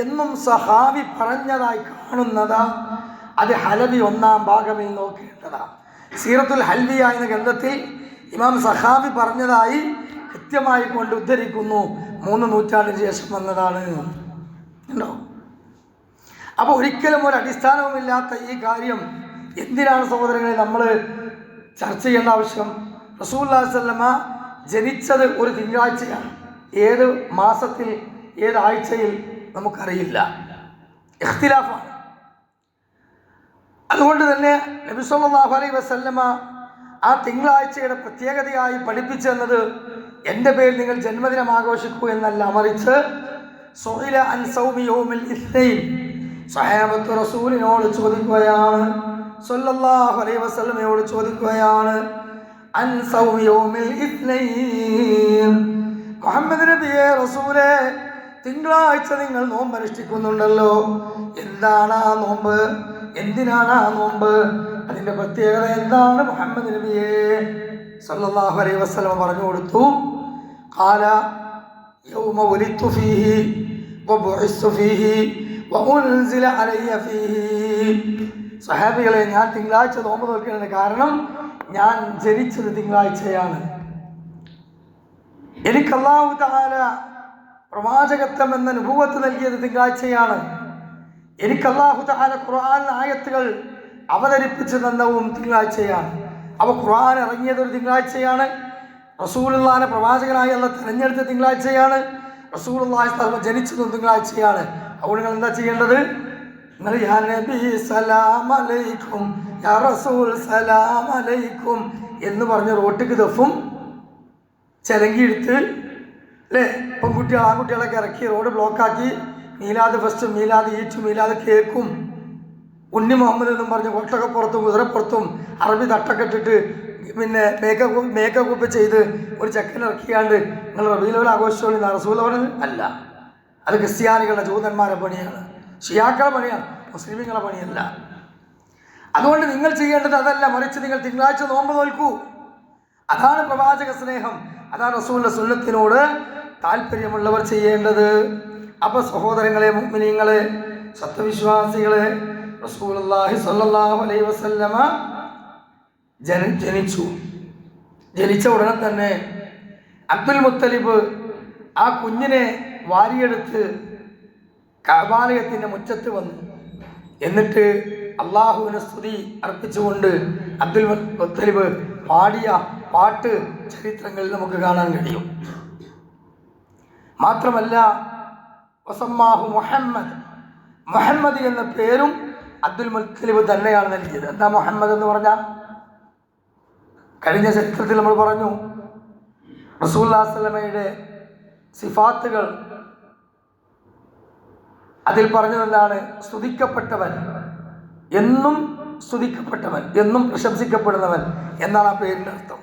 എന്നും സഹാബി പറഞ്ഞതായി കാണുന്നതാ, അത് ഹലബി 1-ാം ഭാഗമിൽ നോക്കേണ്ടതാ. സീറത്തുൽ ഹൽവിയ എന്ന ഗ്രന്ഥത്തിൽ ഇമാം സഹാബി പറഞ്ഞതായി കൃത്യമായി കൊണ്ട് ഉദ്ധരിക്കുന്നു. 3 നൂറ്റാണ്ടിന് ശേഷം വന്നതാണ് ഉണ്ടോ. അപ്പോൾ ഒരിക്കലും ഒരു അടിസ്ഥാനവുമില്ലാത്ത ഈ കാര്യം എന്തിനാണ് സഹോദരങ്ങളെ നമ്മൾ ചർച്ച ചെയ്യേണ്ട ആവശ്യം? റസൂലുള്ളാഹി സ്വല്ലല്ലാഹു അലൈഹി വസല്ലമ ജനിച്ചത് ഒരു തിങ്കളാഴ്ചയാണ്. ഏത് മാസത്തിൽ ഏത് ആഴ്ചയിൽ നമുക്കറിയില്ല, ഇഖ്തിലാഫാണ്. അതുകൊണ്ട് തന്നെ നബി സല്ലല്ലാഹു അലൈഹി വസല്ലമ ആ തിങ്കളാഴ്ചയുടെ പ്രത്യേകതയായി പഠിപ്പിച്ചെന്നത് എൻ്റെ പേരിൽ നിങ്ങൾ ജന്മദിനം ആഘോഷിക്കൂ എന്നല്ല, മറിച്ച് സുഇല അൻ സൗമി യൗമിൽ ഇസ്നൈൻ, സഹാബത്ത് റസൂലിനോട് ചോദിക്കുകയാണ് സ്വല്ലല്ലാഹു അലൈഹി വസല്ലമയോട് ചോദിക്കുകയാണ്, അൻ സൗമി യൗമിൽ ഇത്നൈൻ, മുഹമ്മദ് നബിയെ റസൂലേ, തിങ്കളാഴ്ച നിങ്ങൾ നോമ്പ് അനുഷ്ഠിക്കുന്നുണ്ടല്ലോ, എന്താണ് ആ നോമ്പ്, എന്തിനാണ് ആ നോമ്പ്, അതിൻ്റെ പ്രത്യേകത എന്താണ് മുഹമ്മദ് നബിയെ? സല്ലല്ലാഹു അലൈഹി വസല്ലം പറഞ്ഞു കൊടുത്തു, ഖാല യൗമ ഉലിത്തു ഫീഹി വബുഇസ്തു ഫീഹി വഉൻസില അലയ്യ ഫീഹി. സഹാബികളെ, ഞാൻ തിങ്കളാഴ്ച നോമ്പ് നോക്കുന്നതിന് കാരണം ഞാൻ ജനിച്ചത് തിങ്കളാഴ്ചയാണ്. എനിക്ക് അല്ലാഹു തആല പ്രവാചകത്വം എന്ന നുബുവത്ത് നൽകിയത് തിങ്കളാഴ്ചയാണ്. എനിക്ക് അല്ലാഹു തആല ഖുർആൻ ആയത്തുകൾ അവതരിപ്പിച്ചു തന്നതും തിങ്കളാഴ്ചയാണ്. അപ്പോൾ ഖുർആൻ ഇറങ്ങിയത് ഒരു തിങ്കളാഴ്ചയാണ്. റസൂലുള്ളാഹിനെ പ്രവാചകനായി അല്ലാഹു തിരഞ്ഞെടുത്ത തിങ്കളാഴ്ചയാണ്. റസൂലുള്ളാഹി ജനിച്ചതും തിങ്കളാഴ്ചയാണ്. അപ്പോൾ നിങ്ങൾ എന്താ ചെയ്യേണ്ടത്? നിങ്ങൾ യാ നബി സലാം അലൈക്കും, യാ റസൂൽ സലാം അലൈക്കും എന്ന് പറഞ്ഞ് റോട്ടിക്ക് ദഫും ചിലങ്കിയെടുത്ത് അല്ലേ, പെൺകുട്ടികൾ ആൺകുട്ടികളൊക്കെ ഇറക്കി റോഡ് ബ്ലോക്കാക്കി മീലാദ് ഫസ്റ്റും മീലാദ് ഈറ്റും മീലാദ് കേക്കും ഉണ്ണി മുഹമ്മദ് എന്നും പറഞ്ഞ് ഒട്ടകപ്പുറത്തും കുതിരപ്പുറത്തും അറബി തട്ടൊക്കെ ഇട്ടിട്ട് പിന്നെ മേക്കപ്പ് ചെയ്ത് ഒരു ചെക്കൻ ഇറക്കിയാണ്ട് നിങ്ങൾ റബീഉൽ അവ്വൽ ആഘോഷിച്ചോളി റസൂൽ പറഞ്ഞത് അല്ല. അത് ക്രിസ്ത്യാനികളുടെ ജൂതന്മാരുടെ പണിയാണ്, ഷിയാക്കളുടെ പണിയാണ്, മുസ്ലിമുകളുടെ പണിയല്ല. അതുകൊണ്ട് നിങ്ങൾ ചെയ്യേണ്ടത് അതല്ല, മറിച്ച് നിങ്ങൾ തിങ്കളാഴ്ച നോമ്പ് നോൽക്കൂ. അതാണ് പ്രവാചക സ്നേഹം, അതാണ് റസൂലിന്റെ സുന്നത്തിനോട് താല്പര്യമുള്ളവർ ചെയ്യേണ്ടത്. അപ്പൊ സഹോദരങ്ങളെ, മുഅ്മിനീങ്ങളെ, സത്യവിശ്വാസികളെ, റസൂലുള്ളാഹി സ്വല്ലല്ലാഹു അലൈഹി വസല്ലമ ജനിച്ചു. ജനിച്ച ഉടനെ തന്നെ അബ്ദുൽ മുത്തലിബ് ആ കുഞ്ഞിനെ വാരിയെടുത്ത് കഅബാലയത്തിന്റെ മുറ്റത്ത് വന്നു. എന്നിട്ട് അള്ളാഹുവിന് സ്തുതി അർപ്പിച്ചുകൊണ്ട് അബ്ദുൽ മുത്തലിബ് പാടിയ പാട്ട് ചരിത്രങ്ങളിൽ നമുക്ക് കാണാൻ കഴിയും. മാത്രമല്ല വസമ്മാഹു മുഹമ്മദ്, മുഹമ്മദ് എന്ന പേരും അബ്ദുൽ മുത്തലിബ് തന്നെയാണ് നൽകിയത്. എന്താ മുഹമ്മദ് എന്ന് പറഞ്ഞാൽ? കഴിഞ്ഞ ചരിത്രത്തിൽ നമ്മൾ പറഞ്ഞു, റസൂലുള്ളാഹി സ്വല്ലല്ലാഹു അലൈഹി വസല്ലമയുടെ സിഫാത്തുകൾ അതിൽ പറഞ്ഞതെന്താണ്? സ്തുതിക്കപ്പെട്ടവൻ, എന്നും സ്തുതിക്കപ്പെട്ടവൻ, എന്നും പ്രശംസിക്കപ്പെടുന്നവൻ എന്നാണ് ആ പേരിൻ്റെ അർത്ഥം.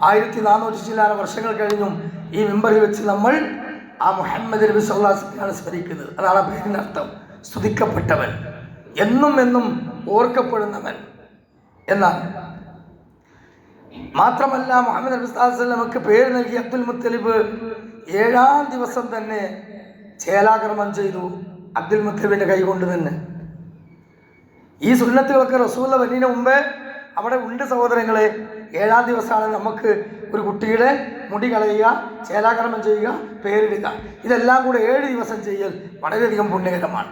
1400 ചില്ലാന വർഷങ്ങൾ കഴിഞ്ഞും ഈ മിമ്പറിൽ വെച്ച് നമ്മൾ ആ മുഹമ്മദ് നബി സല്ലല്ലാഹു അലൈഹി വസല്ലമയെ സ്മരിക്കുന്നത്. അതാണ് ആ പേരിൻ്റെ അർത്ഥം, സ്തുതിക്കപ്പെട്ടവൻ, എന്നും എന്നും ഓർക്കപ്പെടുന്നവൻ എന്നാണ്. മാത്രമല്ല മുഹമ്മദ് നബി സല്ലല്ലാഹു അലൈഹി വസല്ലമക്ക് പേര് നൽകിയ അബ്ദുൽ മുത്തലിബ് 7-ാം ദിവസം തന്നെ ചേലാകർമ്മം ചെയ്തു, അബ്ദുൽ മുത്തലിബിൻ്റെ കൈ കൊണ്ട് തന്നെ. ഈ സുന്നത്തുകളൊക്കെ റസൂലുള്ള വരുന്നതിന് മുമ്പേ അവിടെ ഉണ്ട് സഹോദരങ്ങളെ. 7-ാം ദിവസമാണ് നമുക്ക് ഒരു കുട്ടിയുടെ മുടി കളയുക, ചേലാകർമ്മം ചെയ്യുക, പേരിടുക. ഇതെല്ലാം കൂടെ 7 ദിവസം ചെയ്യൽ വളരെയധികം പുണ്യകരമാണ്.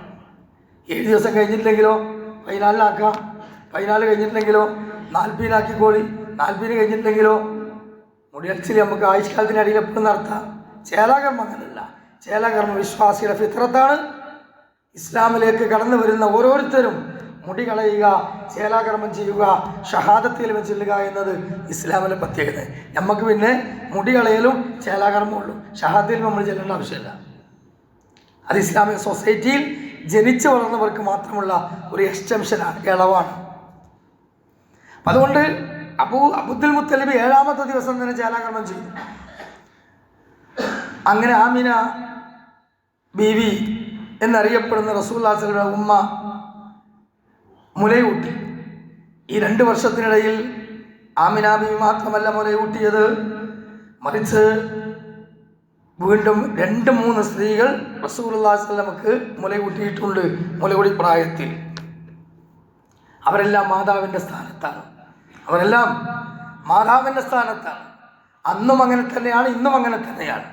7 ദിവസം കഴിഞ്ഞിട്ടില്ലെങ്കിലോ 14-ആക്കാം, 14 കഴിഞ്ഞിട്ടില്ലെങ്കിലോ 40-ആക്കിക്കോളി, 40 കഴിഞ്ഞിട്ടില്ലെങ്കിലോ മുടിയൽച്ചിൽ നമുക്ക് ആയുഷ്കാലത്തിനടിയിൽ എപ്പോഴും നടത്താം. ചേലാകർമ്മം അങ്ങനല്ല. ചേലാകർമ്മം വിശ്വാസിയുടെ ഫിത്രത്താണ്. ഇസ്ലാമിലേക്ക് കടന്നു വരുന്ന ഓരോരുത്തരും മുടി കളയുക, ചേലാകർമ്മം ചെയ്യുക, ഷഹാദത്തിൽ ചെല്ലുക എന്നത് ഇസ്ലാമിലെ പ്രത്യേകത. നമുക്ക് പിന്നെ മുടി കളയലും ചേലാകർമ്മമുള്ളൂ, ഷഹാദത്തിൽ നമ്മൾ ചെല്ലേണ്ട ആവശ്യമില്ല. അത് ഇസ്ലാമിക സൊസൈറ്റിയിൽ ജനിച്ചു വളർന്നവർക്ക് മാത്രമുള്ള ഒരു എക്സ്റ്റൻഷനാണ്, ഇളവാണ്. അതുകൊണ്ട് അബ്ദുൽ മുത്തലിബ് 7-ാമത്തെ ദിവസം തന്നെ ചേലാകർമ്മം ചെയ്തു. അങ്ങനെ ആമിന ബീവി എന്നറിയപ്പെടുന്ന റസൂലുള്ളാഹി സ്വല്ലല്ലാഹു അലൈഹി വസല്ലം ഉമ്മ മുലയൂട്ടി. ഈ 2 വർഷത്തിനിടയിൽ ആമിന ബീവി മാത്രമല്ല മുലയൂട്ടിയത്, മറിച്ച് വീണ്ടും 2-3 സ്ത്രീകൾ റസൂലുള്ളാഹി സ്വല്ലല്ലാഹു അലൈഹി വസല്ലമക്ക് മുലയൂട്ടിയിട്ടുണ്ട്. മുലകുടി പ്രായത്തിൽ അവരെല്ലാം മാതാവിൻ്റെ സ്ഥാനത്താണ്. അവരെല്ലാം മാതാവിൻ്റെ സ്ഥാനത്താണ്. അന്നും അങ്ങനെ തന്നെയാണ്, ഇന്നും അങ്ങനെ തന്നെയാണ്.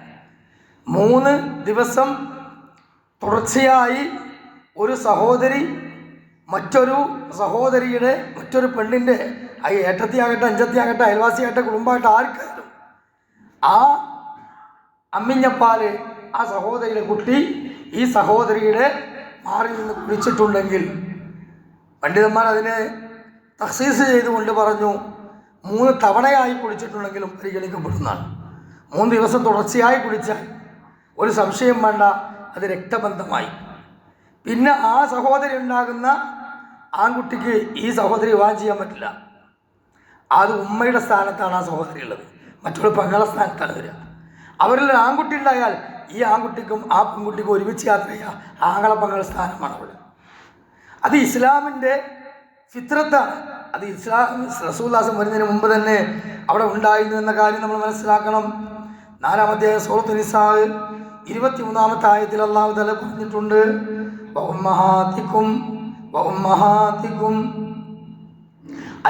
3 ദിവസം തുടർച്ചയായി ഒരു സഹോദരി മറ്റൊരു സഹോദരിയുടെ, മറ്റൊരു പെണ്ണിൻ്റെ, ഏട്ടത്തിയാകട്ടെ, അഞ്ചത്തിയാകട്ടെ, അയൽവാസിയാകട്ടെ, കുടുംബമാകട്ടെ, ആർക്കായാലും ആ അമ്മിഞ്ഞപ്പാല് ആ സഹോദരിയുടെ കുട്ടി ഈ സഹോദരിയുടെ മാറിൽ നിന്ന് കുടിച്ചിട്ടുണ്ടെങ്കിൽ പണ്ഡിതന്മാർ അതിനെ തഖ്സീസ് ചെയ്തുകൊണ്ട് പറഞ്ഞു, 3 തവണയായി കുടിച്ചിട്ടുണ്ടെങ്കിലും പരിഗണിക്കപ്പെടുന്നതാണ്. 3 ദിവസം തുടർച്ചയായി കുടിച്ചാൽ ഒരു സംശയം വേണ്ട, അത് രക്തബന്ധമായി. പിന്നെ ആ സഹോദരി ഉണ്ടാകുന്ന ആൺകുട്ടിക്ക് ഈ സഹോദരി വിവാഹം ചെയ്യാൻ പറ്റില്ല. അത് ഉമ്മയുടെ സ്ഥാനത്താണ് ആ സഹോദരി ഉള്ളത്, മറ്റുള്ള പെങ്ങളുടെ സ്ഥാനത്താണ് വരിക. അവരിൽ ആൺകുട്ടി ഉണ്ടായാൽ ഈ ആൺകുട്ടിക്കും ആ പെൺകുട്ടിക്കും ഒരുമിച്ച് യാത്ര ചെയ്യുക ആങ്ങള പെങ്ങളുടെ സ്ഥാനമാണ് അവിടെ. അത് ഇസ്ലാമിൻ്റെ ഫിത്രത്താണ്. അത് റസൂലുള്ളാഹി വരുന്നതിന് മുമ്പ് തന്നെ അവിടെ ഉണ്ടായിരുന്നു എന്ന കാര്യം നമ്മൾ മനസ്സിലാക്കണം. 4-ാം അധ്യായം സൂറത്തുൻ നിസാ 23-ാമത്തെ ആയത്തിൽ അല്ലാഹു തആല പറഞ്ഞിട്ടുണ്ട്, വഉമ്മഹാതികും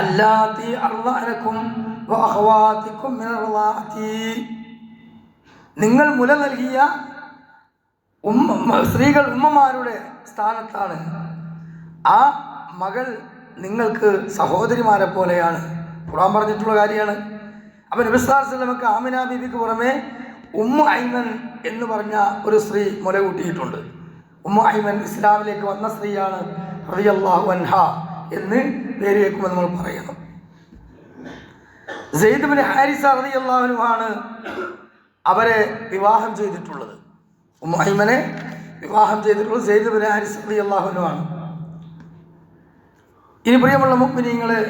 അല്ലാത്തി അർളഅനകും വഅഖവാതികും മിനർ റളാഅതി. നിങ്ങൾ മുല നൽകിയ സ്ത്രീകൾ ഉമ്മമാരുടെ സ്ഥാനത്താണ്. ആ മകൾ നിങ്ങൾക്ക് സഹോദരിമാരെ പോലെയാണ്. ഖുർആൻ പറഞ്ഞിട്ടുള്ള കാര്യമാണ്. അപ്പോൾ നബി സല്ലല്ലാഹു അലൈഹി വസല്ലമക്ക് ആമിന ബീവിക്ക് പുറമെ ഉമ്മു ഐമൻ എന്ന് പറഞ്ഞ ഒരു സ്ത്രീ മുല കൂട്ടിയിട്ടുണ്ട്. ഉമ്മു ഐമൻ ഇസ്ലാമിലേക്ക് വന്ന സ്ത്രീയാണ് റളിയല്ലാഹു അൻഹ എന്ന് പേര് കേൾക്കുമ്പോൾ നമ്മൾ പറയണം. സെയ്ദ് ബിൻ ഹാരിസ റളിയല്ലാഹു അൻഹു ആണ് അവരെ വിവാഹം ചെയ്തിട്ടുള്ളത്. ഉമ്മു ഐമനെ വിവാഹം ചെയ്തിട്ടുള്ളത് സെയ്ദ് ബിൻ ഹാരിസ റളിയല്ലാഹു അൻഹു ആണ്. ഇനി പ്രിയമുള്ള മുഅ്മിനീങ്ങളെ,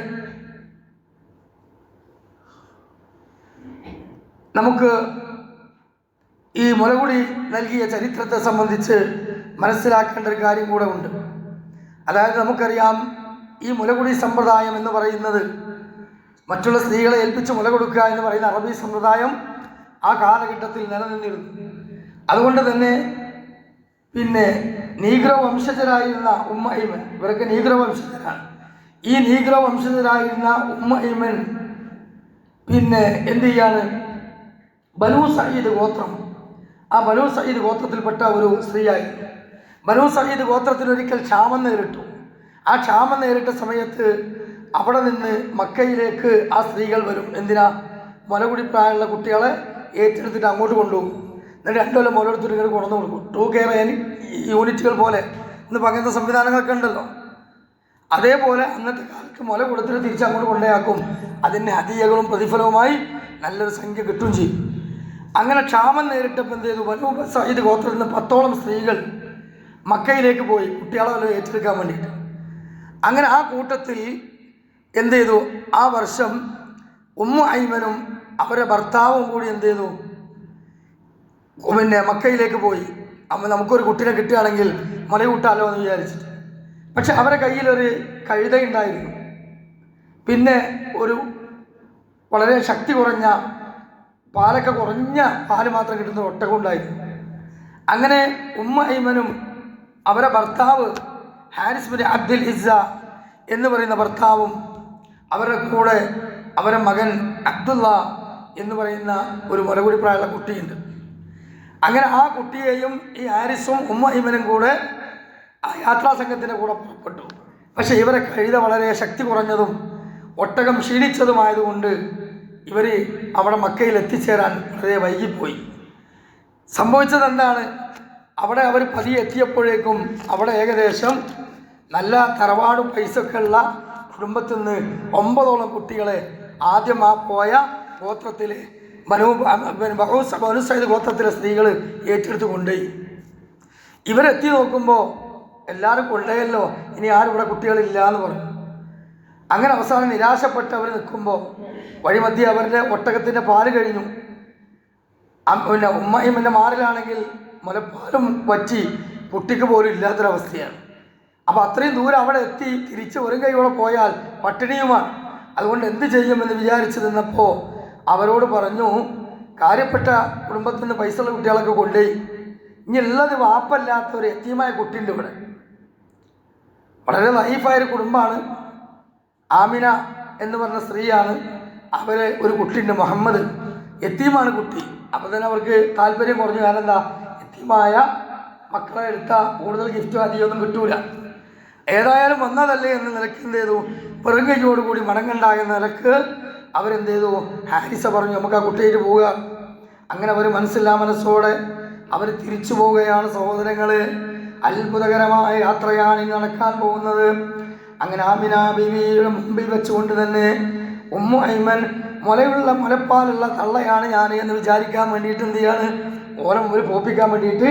നമുക്ക് ഈ മുലകുടി നൽകിയ ചരിത്രത്തെ സംബന്ധിച്ച് മനസ്സിലാക്കേണ്ട ഒരു കാര്യം കൂടെ ഉണ്ട്. അതായത് നമുക്കറിയാം, ഈ മുലകുടി സമ്പ്രദായം എന്ന് പറയുന്നത്, മറ്റുള്ള സ്ത്രീകളെ ഏൽപ്പിച്ച് മുല കൊടുക്കുക എന്ന് പറയുന്ന അറബി സമ്പ്രദായം ആ കാലഘട്ടത്തിൽ നിലനിന്നിരുന്നു. അതുകൊണ്ട് തന്നെ നീഗ്രോ വംശജരായിരുന്ന ഉമ്മ ഐമൻ, ഇവരൊക്കെ നീഗ്രോ വംശജരാണ്. ഈ നീഗ്രോ വംശജരായിരുന്ന ഉമ്മ ഐമൻ എന്ത് ചെയ്യാണ്, ബനൂ സഈദ് ഗോത്രം, ആ ബനൂ സഈദ് ഗോത്രത്തിൽപ്പെട്ട ഒരു സ്ത്രീയായിരുന്നു. ബനൂ സഈദ് ഗോത്രത്തിൽ ഒരിക്കൽ ക്ഷാമം നേരിട്ടു. ആ ക്ഷാമം നേരിട്ട സമയത്ത് അവിടെ നിന്ന് മക്കയിലേക്ക് ആ സ്ത്രീകൾ വരും. എന്തിനാ? മുലകുടി പ്രായമുള്ള കുട്ടികളെ ഏറ്റെടുത്തിട്ട് അങ്ങോട്ട് കൊണ്ടുപോകും. എന്നിട്ട് 2 കൊല്ലം മുലെടുത്തിട്ട് ഇങ്ങനെ കൊണ്ടു കൊടുക്കും. 2 കെയർ യൂണിറ്റുകൾ പോലെ ഇന്ന് പകർന്ന സംവിധാനങ്ങളൊക്കെ ഉണ്ടല്ലോ. അതേപോലെ അന്നത്തെ കാലത്ത് മുല കൊടുത്തിട്ട് തിരിച്ചങ്ങോട്ട് കൊണ്ടേയാക്കും. അതിൻ്റെ ഹദിയകളും പ്രതിഫലവുമായി നല്ലൊരു സംഖ്യ കിട്ടുകയും ചെയ്യും. അങ്ങനെ ക്ഷാമം നേരിട്ടപ്പോൾ എന്ത് ചെയ്തു, ബനൂ സഈദ് ഗോത്രത്തിൽ നിന്ന് 10ഓളം സ്ത്രീകൾ മക്കയിലേക്ക് പോയി കുട്ടികളെ വല്ല ഏറ്റെടുക്കാൻ വേണ്ടിയിട്ട്. അങ്ങനെ ആ കൂട്ടത്തിൽ എന്ത് ചെയ്തു, ആ വർഷം ഉമ്മു ഐമനും അവരുടെ ഭർത്താവും കൂടി എന്ത് ചെയ്തു, മക്കയിലേക്ക് പോയി. അപ്പോൾ നമുക്കൊരു കുട്ടീനെ കിട്ടുകയാണെങ്കിൽ മുല കൂട്ടാലോ എന്ന് വിചാരിച്ചിട്ട്. പക്ഷെ അവരുടെ കയ്യിലൊരു കഴുതയുണ്ടായിരുന്നു, ഒരു വളരെ ശക്തി കുറഞ്ഞ, പാലൊക്കെ കുറഞ്ഞ പാല് മാത്രം കിട്ടുന്ന ഒട്ടകം ഉണ്ടായിരുന്നു. അങ്ങനെ ഉമ്മ ഐമനും അവരുടെ ഭർത്താവ് ഹാരിസ് ബിൻ അബ്ദുൽ ഇസ്സ എന്ന് പറയുന്ന ഭർത്താവും അവരുടെ കൂടെ അവരുടെ മകൻ അബ്ദുള്ള എന്ന് പറയുന്ന ഒരു മുലകുടി പ്രായമുള്ള കുട്ടിയുണ്ട്. അങ്ങനെ ആ കുട്ടിയെയും ഈ ഹാരിസും ഉമ്മ ഐമനും കൂടെ ആ യാത്രാ സംഘത്തിൻ്റെ കൂടെ പുറപ്പെട്ടു. പക്ഷേ ഇവരെ കഴുത വളരെ ശക്തി കുറഞ്ഞതും ഒട്ടകം ക്ഷീണിച്ചതുമായതുകൊണ്ട് ഇവർ അവിടെ മക്കയിൽ എത്തിച്ചേരാൻ വളരെ വൈകിപ്പോയി. സംഭവിച്ചത് എന്താണ്, അവിടെ അവർ പതിയെ എത്തിയപ്പോഴേക്കും അവിടെ ഏകദേശം നല്ല തറവാടും പൈസയൊക്കെ ഉള്ള കുടുംബത്തിൽ നിന്ന് 9ഓളം കുട്ടികളെ ആദ്യം ആ പോയ ഗോത്രത്തിലെ ബനൂ സഈദ് ഗോത്രത്തിലെ സ്ത്രീകൾ ഏറ്റെടുത്ത് കൊണ്ടുപോയി. ഇവരെത്തി നോക്കുമ്പോൾ എല്ലാവരും കൊണ്ടുപോയല്ലോ, ഇനി ആരും ഇവിടെ കുട്ടികളില്ല എന്ന് പറഞ്ഞു. അങ്ങനെ അവസാനം നിരാശപ്പെട്ട് അവർ നിൽക്കുമ്പോൾ വഴിമധ്യേ അവരുടെ ഒട്ടകത്തിൻ്റെ പാല് കഴിഞ്ഞു. ഉമ്മയും മാറിലാണെങ്കിൽ മുലപ്പാലും വറ്റി കുട്ടിക്ക് പോലും ഇല്ലാത്തൊരവസ്ഥയാണ്. അപ്പോൾ അത്രയും ദൂരം അവിടെ എത്തി തിരിച്ച് ഒരു കൈയോടെ പോയാൽ പട്ടിണിയുമാണ്. അതുകൊണ്ട് എന്ത് ചെയ്യുമെന്ന് വിചാരിച്ച് നിന്നപ്പോൾ അവരോട് പറഞ്ഞു, കാര്യപ്പെട്ട കുടുംബത്തിൽ നിന്ന് പൈസയുള്ള കുട്ടികളൊക്കെ കൊണ്ടുപോയി, ഇനി ഉള്ളത് വാപ്പല്ലാത്ത ഒരു യതീമായ കുട്ടിയുണ്ട് ഇവിടെ. വളരെ ലൈഫായൊരു കുടുംബമാണ്. ആമിന എന്ന് പറഞ്ഞ സ്ത്രീയാണ്. അവരെ ഒരു കുട്ടിയുണ്ട്, മുഹമ്മദ്, യതീമാണ് കുട്ടി. അപ്പോൾ തന്നെ അവർക്ക് താല്പര്യം കുറഞ്ഞു. കാരണം എന്താ, യതീമായ മക്കളെ എടുത്താൽ കൂടുതൽ ഗിഫ്റ്റും അധികമൊന്നും കിട്ടൂല. ഏതായാലും വന്നതല്ലേ എന്ന നിലയ്ക്ക് എന്ത് ചെയ്തു, പെറുങ്കയോടുകൂടി മടങ്ങണ്ടായ നിലക്ക് അവരെന്ത് ചെയ്തു, ഹാരിസ പറഞ്ഞു നമുക്ക് ആ കുട്ടിയായിട്ട് പോവുക. അങ്ങനെ അവർ മനസ്സോടെ അവർ തിരിച്ചു പോവുകയാണ്. സഹോദരങ്ങൾ, അത്ഭുതകരമായ യാത്രയാണ് ഇനി നടക്കാൻ പോകുന്നത്. അങ്ങനെ ആമിന ബീവിയുടെ മുമ്പിൽ വെച്ചുകൊണ്ട് തന്നെ ഉമ്മു ഐമൻ മുലപ്പാലുള്ള തള്ളയാണ് ഞാൻ എന്ന് വിചാരിക്കാൻ വേണ്ടിയിട്ട് എന്ത് ചെയ്യാണ്, ഓരോ മുമ്പിൽ പോപ്പിക്കാൻ വേണ്ടിയിട്ട്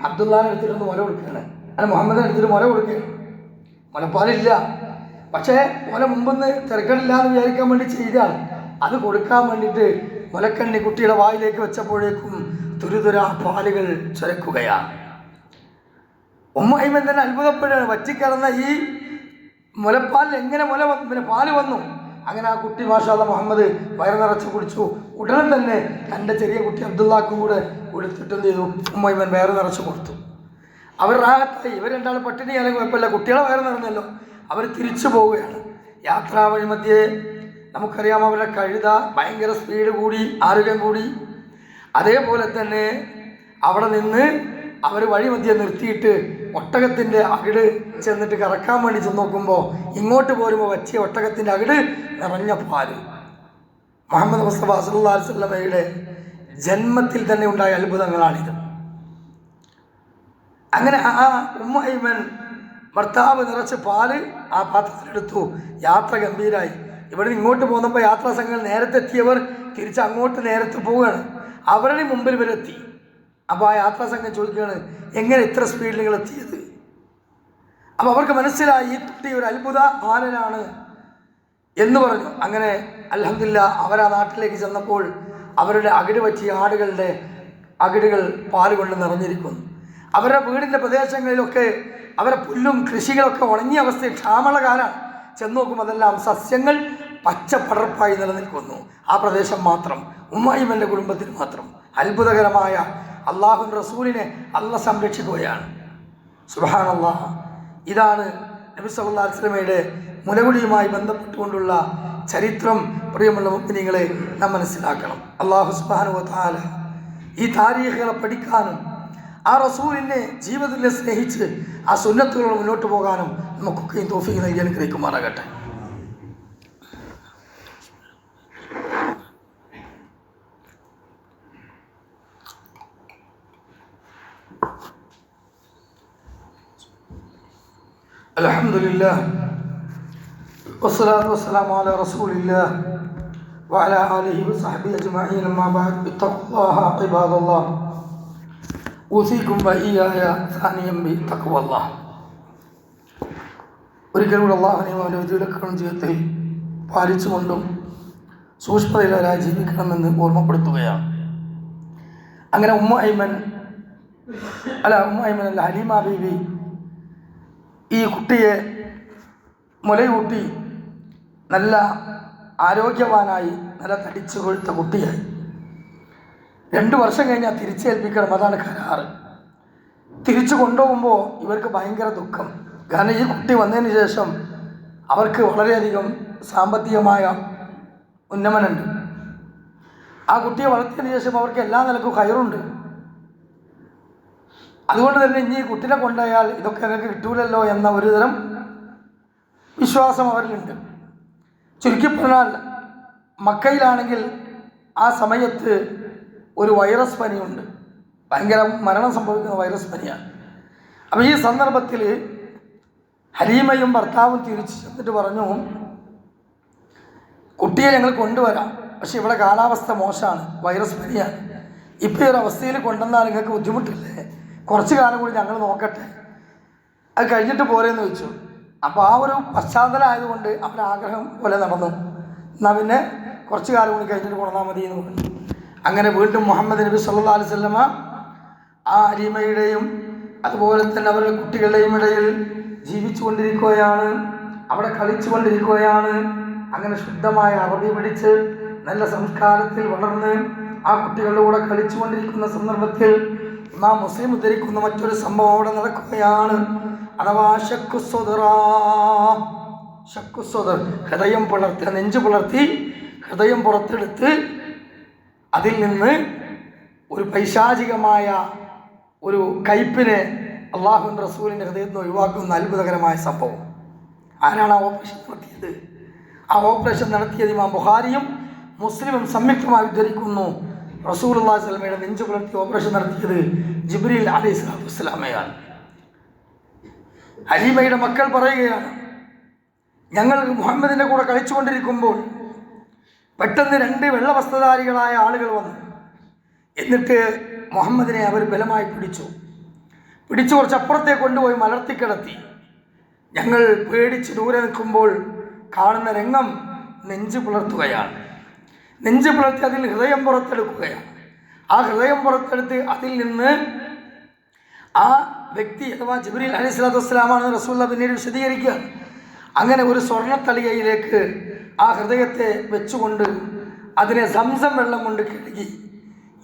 അബ്ദുള്ളാനെ എടുത്തിട്ടൊന്ന് മുല കൊടുക്കുകയാണ്. അല്ല, മുഹമ്മദിനെ എടുത്തിട്ട് മുല കൊടുക്കുകയാണ്. മുലപ്പാലില്ല. പക്ഷേ ഓലെ മുമ്പൊന്ന് തിരക്കടില്ലാന്ന് വിചാരിക്കാൻ വേണ്ടി ചെയ്താൽ അത് കൊടുക്കാൻ വേണ്ടിയിട്ട് മുലക്കണ്ണി കുട്ടിയുടെ വായിലേക്ക് വെച്ചപ്പോഴേക്കും തുരുതുര പാലുകൾ ചുരക്കുകയാണ്. ഉമ്മൈമൻ തന്നെ അത്ഭുതപ്പെടുകയാണ്, വറ്റിക്കിടന്ന ഈ മുലപ്പാലിൽ എങ്ങനെ പിന്നെ പാല് വന്നു. അങ്ങനെ ആ കുട്ടി മാഷാഅല്ലാഹ് മുഹമ്മദ് വയറ് നിറച്ച് കുടിച്ചു. ഉടനെ തന്നെ തൻ്റെ ചെറിയ കുട്ടി അബ്ദുള്ളാക്കും കൂടെ കൊടുത്തിട്ട് എന്ത് ചെയ്തു, ഉമ്മൈമൻ വയറ് നിറച്ച് കൊടുത്തു. അവർ റാഹത്തായി. ഇവർ രണ്ടാളും പട്ടിണി ആയാലും കുഴപ്പമില്ല, കുട്ടികളെ വയറ് നിറഞ്ഞല്ലോ. അവർ തിരിച്ചു പോവുകയാണ്. യാത്രാ വഴി മധ്യേ നമുക്കറിയാം അവരുടെ കഴുത ഭയങ്കര സ്പീഡ് കൂടി, ആരോഗ്യം കൂടി. അതേപോലെ തന്നെ അവിടെ നിന്ന് അവർ വഴി മധ്യേ നിർത്തിയിട്ട് ഒട്ടകത്തിൻ്റെ അകിട് ചെന്നിട്ട് കറക്കാൻ വേണ്ടി ചെന്ന് നോക്കുമ്പോൾ ഇങ്ങോട്ട് പോരുമ്പോൾ വച്ചിയ ഒട്ടകത്തിൻ്റെ അകിട് നിറഞ്ഞ പാല്. മുഹമ്മദ് മുസ്തഫ സല്ലല്ലാഹു അലൈഹി വസല്ലമയുടെ ജന്മത്തിൽ തന്നെ ഉണ്ടായ അത്ഭുതങ്ങളാണിത്. അങ്ങനെ ആ ഉമ്മ ഐമൻ ഭർത്താവ് നിറച്ച് പാല് ആ പാത്രത്തിലെടുത്തു. യാത്ര ഗംഭീരായി. ഇവിടെ നിന്ന് ഇങ്ങോട്ട് പോന്നപ്പോൾ യാത്രാ സംഘങ്ങൾ നേരത്തെ എത്തിയവർ തിരിച്ച് അങ്ങോട്ട് നേരത്തെ പോവുകയാണ്. അവരുടെ മുമ്പിൽ ഇവരെത്തി. അപ്പോൾ ആ യാത്രാ സംഘം ചോദിക്കുകയാണ്, എങ്ങനെ ഇത്ര സ്പീഡിൽ നിങ്ങൾ എത്തിയത്? അപ്പോൾ അവർക്ക് മനസ്സിലായി ഈ കുട്ടി ഒരു അത്ഭുത ബാലനാണ് എന്ന് പറഞ്ഞു. അങ്ങനെ അൽഹംദുലില്ലാഹ് അവരാ നാട്ടിലേക്ക് ചെന്നപ്പോൾ അവരുടെ അകിട് പറ്റിയ ആടുകളുടെ അകിടുകൾ പാല് കൊണ്ട് നിറഞ്ഞിരിക്കുന്നു. അവരുടെ വീടിൻ്റെ പ്രദേശങ്ങളിലൊക്കെ അവരുടെ പുല്ലും കൃഷികളൊക്കെ ഉണങ്ങിയ അവസ്ഥയിൽ ക്ഷാമള കാലമാണ്. ചെന്ന് നോക്കുമ്പോൾ അതെല്ലാം സസ്യങ്ങൾ പച്ച പടർപ്പായി നിലനിൽക്കുന്നു. ആ പ്രദേശം മാത്രം, ഉമ്മൈമൻ്റെ കുടുംബത്തിന് മാത്രം. അത്ഭുതകരമായ അള്ളാഹു റസൂലിനെ അള്ളാഹ് സംരക്ഷിക്കുകയാണ്. സുബ്ഹാനല്ലാഹ്. ഇതാണ് നബി സല്ലല്ലാഹു അലൈഹി വസല്ലമയുടെ മുലകുടിയുമായി ബന്ധപ്പെട്ടുകൊണ്ടുള്ള ചരിത്രം. പ്രിയമുള്ള മുഅ്മിനീങ്ങളെ, നാം മനസ്സിലാക്കണം. അള്ളാഹു സുബ്ഹാനഹു വ തആല ഈ താരീഖുകളെ പഠിക്കാനും ആ റസൂലിനെ ജീവിതത്തിൽ സ്നേഹിച്ച് ആ സുന്നത്തുകളോട് മുന്നോട്ട് പോകാനും നമുക്കൊക്കെ തൗഫീഖ് നൽകി അനുഗ്രഹിക്കുമാറാകട്ടെ. അൽഹംദുലില്ലാഹ് വസ്സലാത്തു വസ്സലാമു അലാ റസൂലില്ലാഹ് വഅലാ ആലിഹി വസഹ്ബിഹി അജ്മഈൻ. അമ്മാ ബഅദ്. ഇത്തഖുല്ലാഹ ഇബാദല്ലാഹ്. ഊസിക്കും വഇയ്യായ സാനിയം ബിത്തഖ്വല്ലാഹ്. ഒരിക്കലും അള്ളാഹുവിനെയും അവൻ്റെ വിധിവിലക്കുകളും ജീവിതത്തിൽ പാലിച്ചുകൊണ്ടും സൂക്ഷ്മതയിലവരായി ജീവിക്കണമെന്ന് ഓർമ്മപ്പെടുത്തുകയാണ്. അങ്ങനെ ഉമ്മ ഐമൻ അല്ല ഹലീമ ബീവി ഈ കുട്ടിയെ മുലയൂട്ടി നല്ല ആരോഗ്യവാനായി, നല്ല തടിച്ചു കൊഴുത്ത കുട്ടിയായി. 2 വർഷം കഴിഞ്ഞാൽ തിരിച്ചേൽപ്പിക്കണം, അതാണ് കരാറ്. തിരിച്ചു കൊണ്ടുപോകുമ്പോൾ ഇവർക്ക് ഭയങ്കര ദുഃഖം. കാരണം ഈ കുട്ടി വന്നതിന് ശേഷം അവർക്ക് വളരെയധികം സാമ്പത്തികമായ ഉന്നമനമുണ്ട്. ആ കുട്ടിയെ വളർത്തിയതിന് ശേഷം അവർക്ക് എല്ലാ നിലക്കും ഹൈറുണ്ട്. അതുകൊണ്ട് തന്നെ ഇനി ഈ കുട്ടിനെ കൊണ്ടുപോയാൽ ഇതൊക്കെ ഞങ്ങൾക്ക് കിട്ടൂലല്ലോ എന്ന ഒരുതരം വിശ്വാസം അവരിലുണ്ട്. ചുരുക്കി പറഞ്ഞാൽ മക്കയിലാണെങ്കിൽ ആ സമയത്ത് ഒരു വൈറസ് പനിയുണ്ട്, ഭയങ്കര മരണം സംഭവിക്കുന്ന വൈറസ് പനിയാണ്. അപ്പോൾ ഈ സന്ദർഭത്തിൽ ഹലീമയും ഭർത്താവും തിരിച്ചു ചെന്നിട്ട് പറഞ്ഞു, കുട്ടിയെ ഞങ്ങൾ കൊണ്ടുവരാം, പക്ഷെ ഇവിടെ കാലാവസ്ഥ മോശമാണ്, വൈറസ് പനിയാണ്. ഇപ്പോൾ ഈ ഒരു അവസ്ഥയിൽ കൊണ്ടുവന്നാൽ നിങ്ങൾക്ക് ബുദ്ധിമുട്ടില്ലേ? കുറച്ച് കാലം കൂടി ഞങ്ങൾ നോക്കട്ടെ, അത് കഴിഞ്ഞിട്ട് പോരെന്ന് ചോദിച്ചു. അപ്പോൾ ആ ഒരു പശ്ചാത്തലം ആയതുകൊണ്ട് അവരുടെ ആഗ്രഹം പോലെ നടന്നു. എന്നാൽ പിന്നെ കുറച്ച് കാലം കൂടി കഴിഞ്ഞിട്ട് കൊണ്ടുവന്നാൽ മതി എന്ന് പറഞ്ഞു. അങ്ങനെ വീണ്ടും മുഹമ്മദ് നബി സല്ലല്ലാഹു അലൈഹി വസല്ലമ ആ ഹലീമയുടെയും അതുപോലെ തന്നെ അവരുടെ കുട്ടികളുടെയും ഇടയിൽ ജീവിച്ചു കൊണ്ടിരിക്കുകയാണ്, അവിടെ കളിച്ചു കൊണ്ടിരിക്കുകയാണ്. അങ്ങനെ ശുദ്ധമായ അറബി പഠിച്ച് നല്ല സംസ്കാരത്തിൽ വളർന്ന് ആ കുട്ടികളുടെ കൂടെ കളിച്ചു കൊണ്ടിരിക്കുന്ന സന്ദർഭത്തിൽ ഇമാം മുസ്ലിം ഉദ്ധരിക്കുന്ന മറ്റൊരു സംഭവം അവിടെ നടക്കുകയാണ്. അഥവാ ശക്കുസ്വദർ, ഹൃദയം പുലർത്തി, നെഞ്ചു പുലർത്തി ഹൃദയം പുറത്തെടുത്ത് അതിൽ നിന്ന് ഒരു പൈശാചികമായ ഒരു കയ്പിനെ അള്ളാഹുവിൻ്റെ റസൂലിൻ്റെ ഹൃദയത്തിൽ നിന്ന് ഒഴിവാക്കുന്ന അത്ഭുതകരമായ സംഭവം. ആരാണ് ആ ഓപ്പറേഷൻ നടത്തിയത്? ആ ഓപ്പറേഷൻ നടത്തിയത് ഇമാം ബുഖാരിയും മുസ്ലിമും സംയുക്തമായി ഉദ്ധരിക്കുന്നു. റസൂലുള്ളാഹി സ്വല്ലല്ലാഹു അലൈഹി വസല്ലമയുടെ നെഞ്ചു പുലർത്തി ഓപ്പറേഷൻ നടത്തിയത് ജിബ്രീൽ അലൈഹിസ്സലാത്തു വസ്സലാമയാണ്. ഹലീമയുടെ മക്കൾ പറയുകയാണ്, ഞങ്ങൾ മുഹമ്മദിൻ്റെ കൂടെ കളിച്ചുകൊണ്ടിരിക്കുമ്പോൾ പെട്ടെന്ന് 2 വെള്ള വസ്ത്രധാരികളായ ആളുകൾ വന്നു. എന്നിട്ട് മുഹമ്മദിനെ അവർ ബലമായി പിടിച്ചു കുറച്ച് അപ്പുറത്തേക്ക് കൊണ്ടുപോയി മലർത്തിക്കിടത്തി. ഞങ്ങൾ പേടിച്ച് ദൂരെ നിൽക്കുമ്പോൾ കാണുന്ന രംഗം നെഞ്ച് പുലർത്തുകയാണ്. നെഞ്ച് പുലർത്തി അതിൽ ഹൃദയം പുറത്തെടുക്കുകയാണ്. ആ ഹൃദയം പുറത്തെടുത്ത് അതിൽ നിന്ന് ആ വ്യക്തി അഥവാ ജിബ്രീൽ അലൈഹി സ്വലാത്തു വസ്സലാമാണെന്ന് റസൂലുള്ളാഹി പിന്നീട് വിശദീകരിക്കുകയാണ്. അങ്ങനെ ഒരു സ്വർണ്ണത്തളികയിലേക്ക് ആ ഹൃദയത്തെ വെച്ചുകൊണ്ട് അതിനെ സംസം വെള്ളം കൊണ്ട് കഴുകി,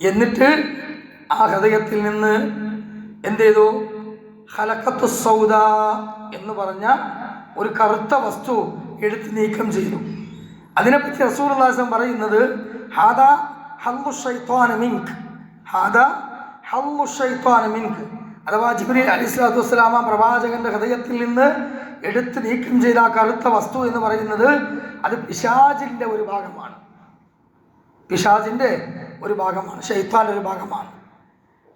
എന്നിട്ട് ആ ഹൃദയത്തിൽ നിന്ന് എന്ത് ചെയ്തു? ഖലഖത്തു സൗദ എന്ന് പറഞ്ഞ ഒരു കറുത്ത വസ്തു എടുത്ത് നീക്കം ചെയ്തു. അതിനെപ്പറ്റി റസൂലുള്ളാഹി സ്വല്ലല്ലാഹു അലൈഹി വസല്ലം പറയുന്നത് ഹാദാ ഹല്ലു ശൈത്വാന മിൻക്, ഹാദാ ഹല്ലു ശൈത്വാന മിൻക്, അഥവാ ജിബ്രീൽ അലൈഹി സ്വലാത്തു വസ്സലാമ പ്രവാചകന്റെ ഹൃദയത്തിൽ നിന്ന് എടുത്ത് നീക്കം ചെയ്ത ആ കറുത്ത വസ്തു എന്ന് പറയുന്നത് അത് പിശാചിൻ്റെ ഒരു ഭാഗമാണ്. പിശാചിൻ്റെ ഒരു ഭാഗമാണ്, ശൈത്താൻ്റെ ഒരു ഭാഗമാണ്.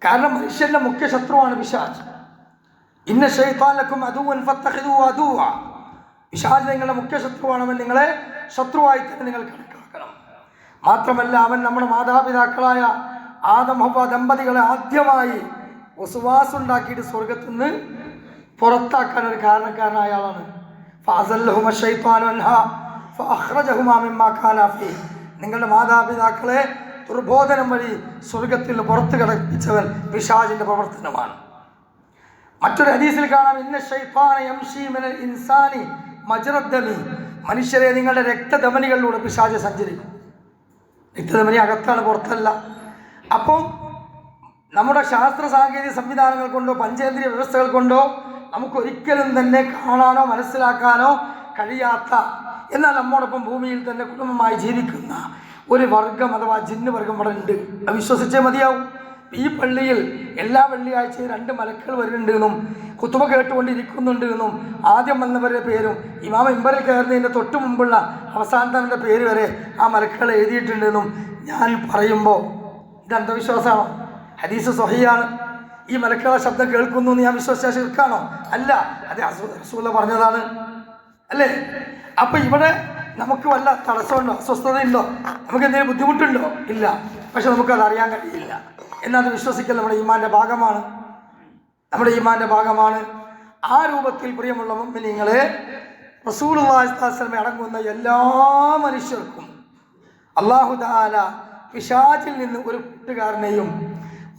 കാരണം മനുഷ്യന്റെ മുഖ്യ ശത്രുവാണ് പിശാച്. ഇന്ന ശൈത്താൻ ലക്കും അദുവൻ ഫത്തഖിദുഹു അദുവ, പിശാച് നിങ്ങളുടെ മുഖ്യ ശത്രുവാണ്. അവൻ നിങ്ങളെ ശത്രുവായി തന്നെ നിങ്ങൾ കണക്കാക്കണം. മാത്രമല്ല അവൻ നമ്മുടെ മാതാപിതാക്കളായ ആദം ഹവ്വ ദമ്പതികളെ ആദ്യമായി വസുവാസുണ്ടാക്കിയിട്ട് സ്വർഗത്തിൽ നിന്ന് പുറത്താക്കാൻ ഒരു കാരണക്കാരനായ ആളാണ്. ഫഅസല്ലഹുമ ശൈത്താനു അൻഹാ ഫഅഖ്റജഹുമാ മിമ്മാ കാനാ ഫീഹി, നിങ്ങളുടെ മാതാപിതാക്കളെ ദുർബോധനം വഴി സ്വർഗത്തിൽ പുറത്തു കടപ്പിച്ചവൻ പിശാചിന്റെ പ്രവർത്തനമാണ്. മറ്റൊരു ഹദീസിൽ കാണാം ഇന്ന ശൈത്താന യംശി മിനൽ ഇൻസാനി മജ്റദ്ദമി, മനുഷ്യരെ നിങ്ങളുടെ രക്തധമനികളിലൂടെ പിശാച് സഞ്ചരിക്കും. രക്തധമനി അകത്താണ്, പുറത്തല്ല. അപ്പോൾ നമ്മുടെ ശാസ്ത്ര സാങ്കേതിക സംവിധാനങ്ങൾ കൊണ്ടോ പഞ്ചേന്ദ്രിയ വ്യവസ്ഥകൾ കൊണ്ടോ നമുക്കൊരിക്കലും തന്നെ കാണാനോ മനസ്സിലാക്കാനോ കഴിയാത്ത, എന്നാൽ നമ്മോടൊപ്പം ഭൂമിയിൽ തന്നെ കുടുംബമായി ജീവിക്കുന്ന ഒരു വർഗം അഥവാ ജിന്ന് വർഗം ഇവിടെ ഉണ്ട്. അത് വിശ്വസിച്ചേ മതിയാവും. ഈ പള്ളിയിൽ എല്ലാ വെള്ളിയാഴ്ചയും 2 മലക്കുകൾ വരുന്നുണ്ട് എന്നും കുത്തുബ കേട്ടുകൊണ്ടിരിക്കുന്നുണ്ട് എന്നും ആദ്യം വന്നവരുടെ പേരും ഇമാം മിമ്പറിൽ കയറുന്നതിൻ്റെ തൊട്ട് മുമ്പുള്ള അവസാനത്തവൻ്റെ പേര് വരെ ആ മലക്കുകൾ എഴുതിയിട്ടുണ്ടെന്നും ഞാൻ പറയുമ്പോൾ ഇത് അന്ധവിശ്വാസമാണോ? ഹദീസ് സ്വഹീഹാണ്. ഈ മലക്കുകളുടെ ശബ്ദം കേൾക്കുന്നു എന്ന് ഞാൻ വിശ്വസിച്ച ശിർക്കാണോ? അല്ല, അത് റസൂലുള്ളാഹി പറഞ്ഞതാണ്, അല്ലേ? അപ്പം ഇവിടെ നമുക്ക് വല്ല തടസ്സമുണ്ടോ, അസ്വസ്ഥതയുണ്ടോ, നമുക്ക് എന്തെങ്കിലും ബുദ്ധിമുട്ടുണ്ടോ? ഇല്ല. പക്ഷെ നമുക്കത് അറിയാൻ കഴിയില്ല. എന്നത് വിശ്വസിക്കൽ നമ്മുടെ ഈമാൻ്റെ ഭാഗമാണ്, നമ്മുടെ ഈമാൻ്റെ ഭാഗമാണ്. ആ രൂപത്തിൽ പ്രിയമുള്ള മുഅ്മിനീങ്ങളെ, റസൂലുള്ളാഹി സ്വല്ലല്ലാഹു അലൈഹി വസല്ലം അടങ്ങുന്ന എല്ലാ മനുഷ്യർക്കും അല്ലാഹു തആല പിശാചിൽ നിന്ന് ഒരു കൂട്ടുകാരനെയും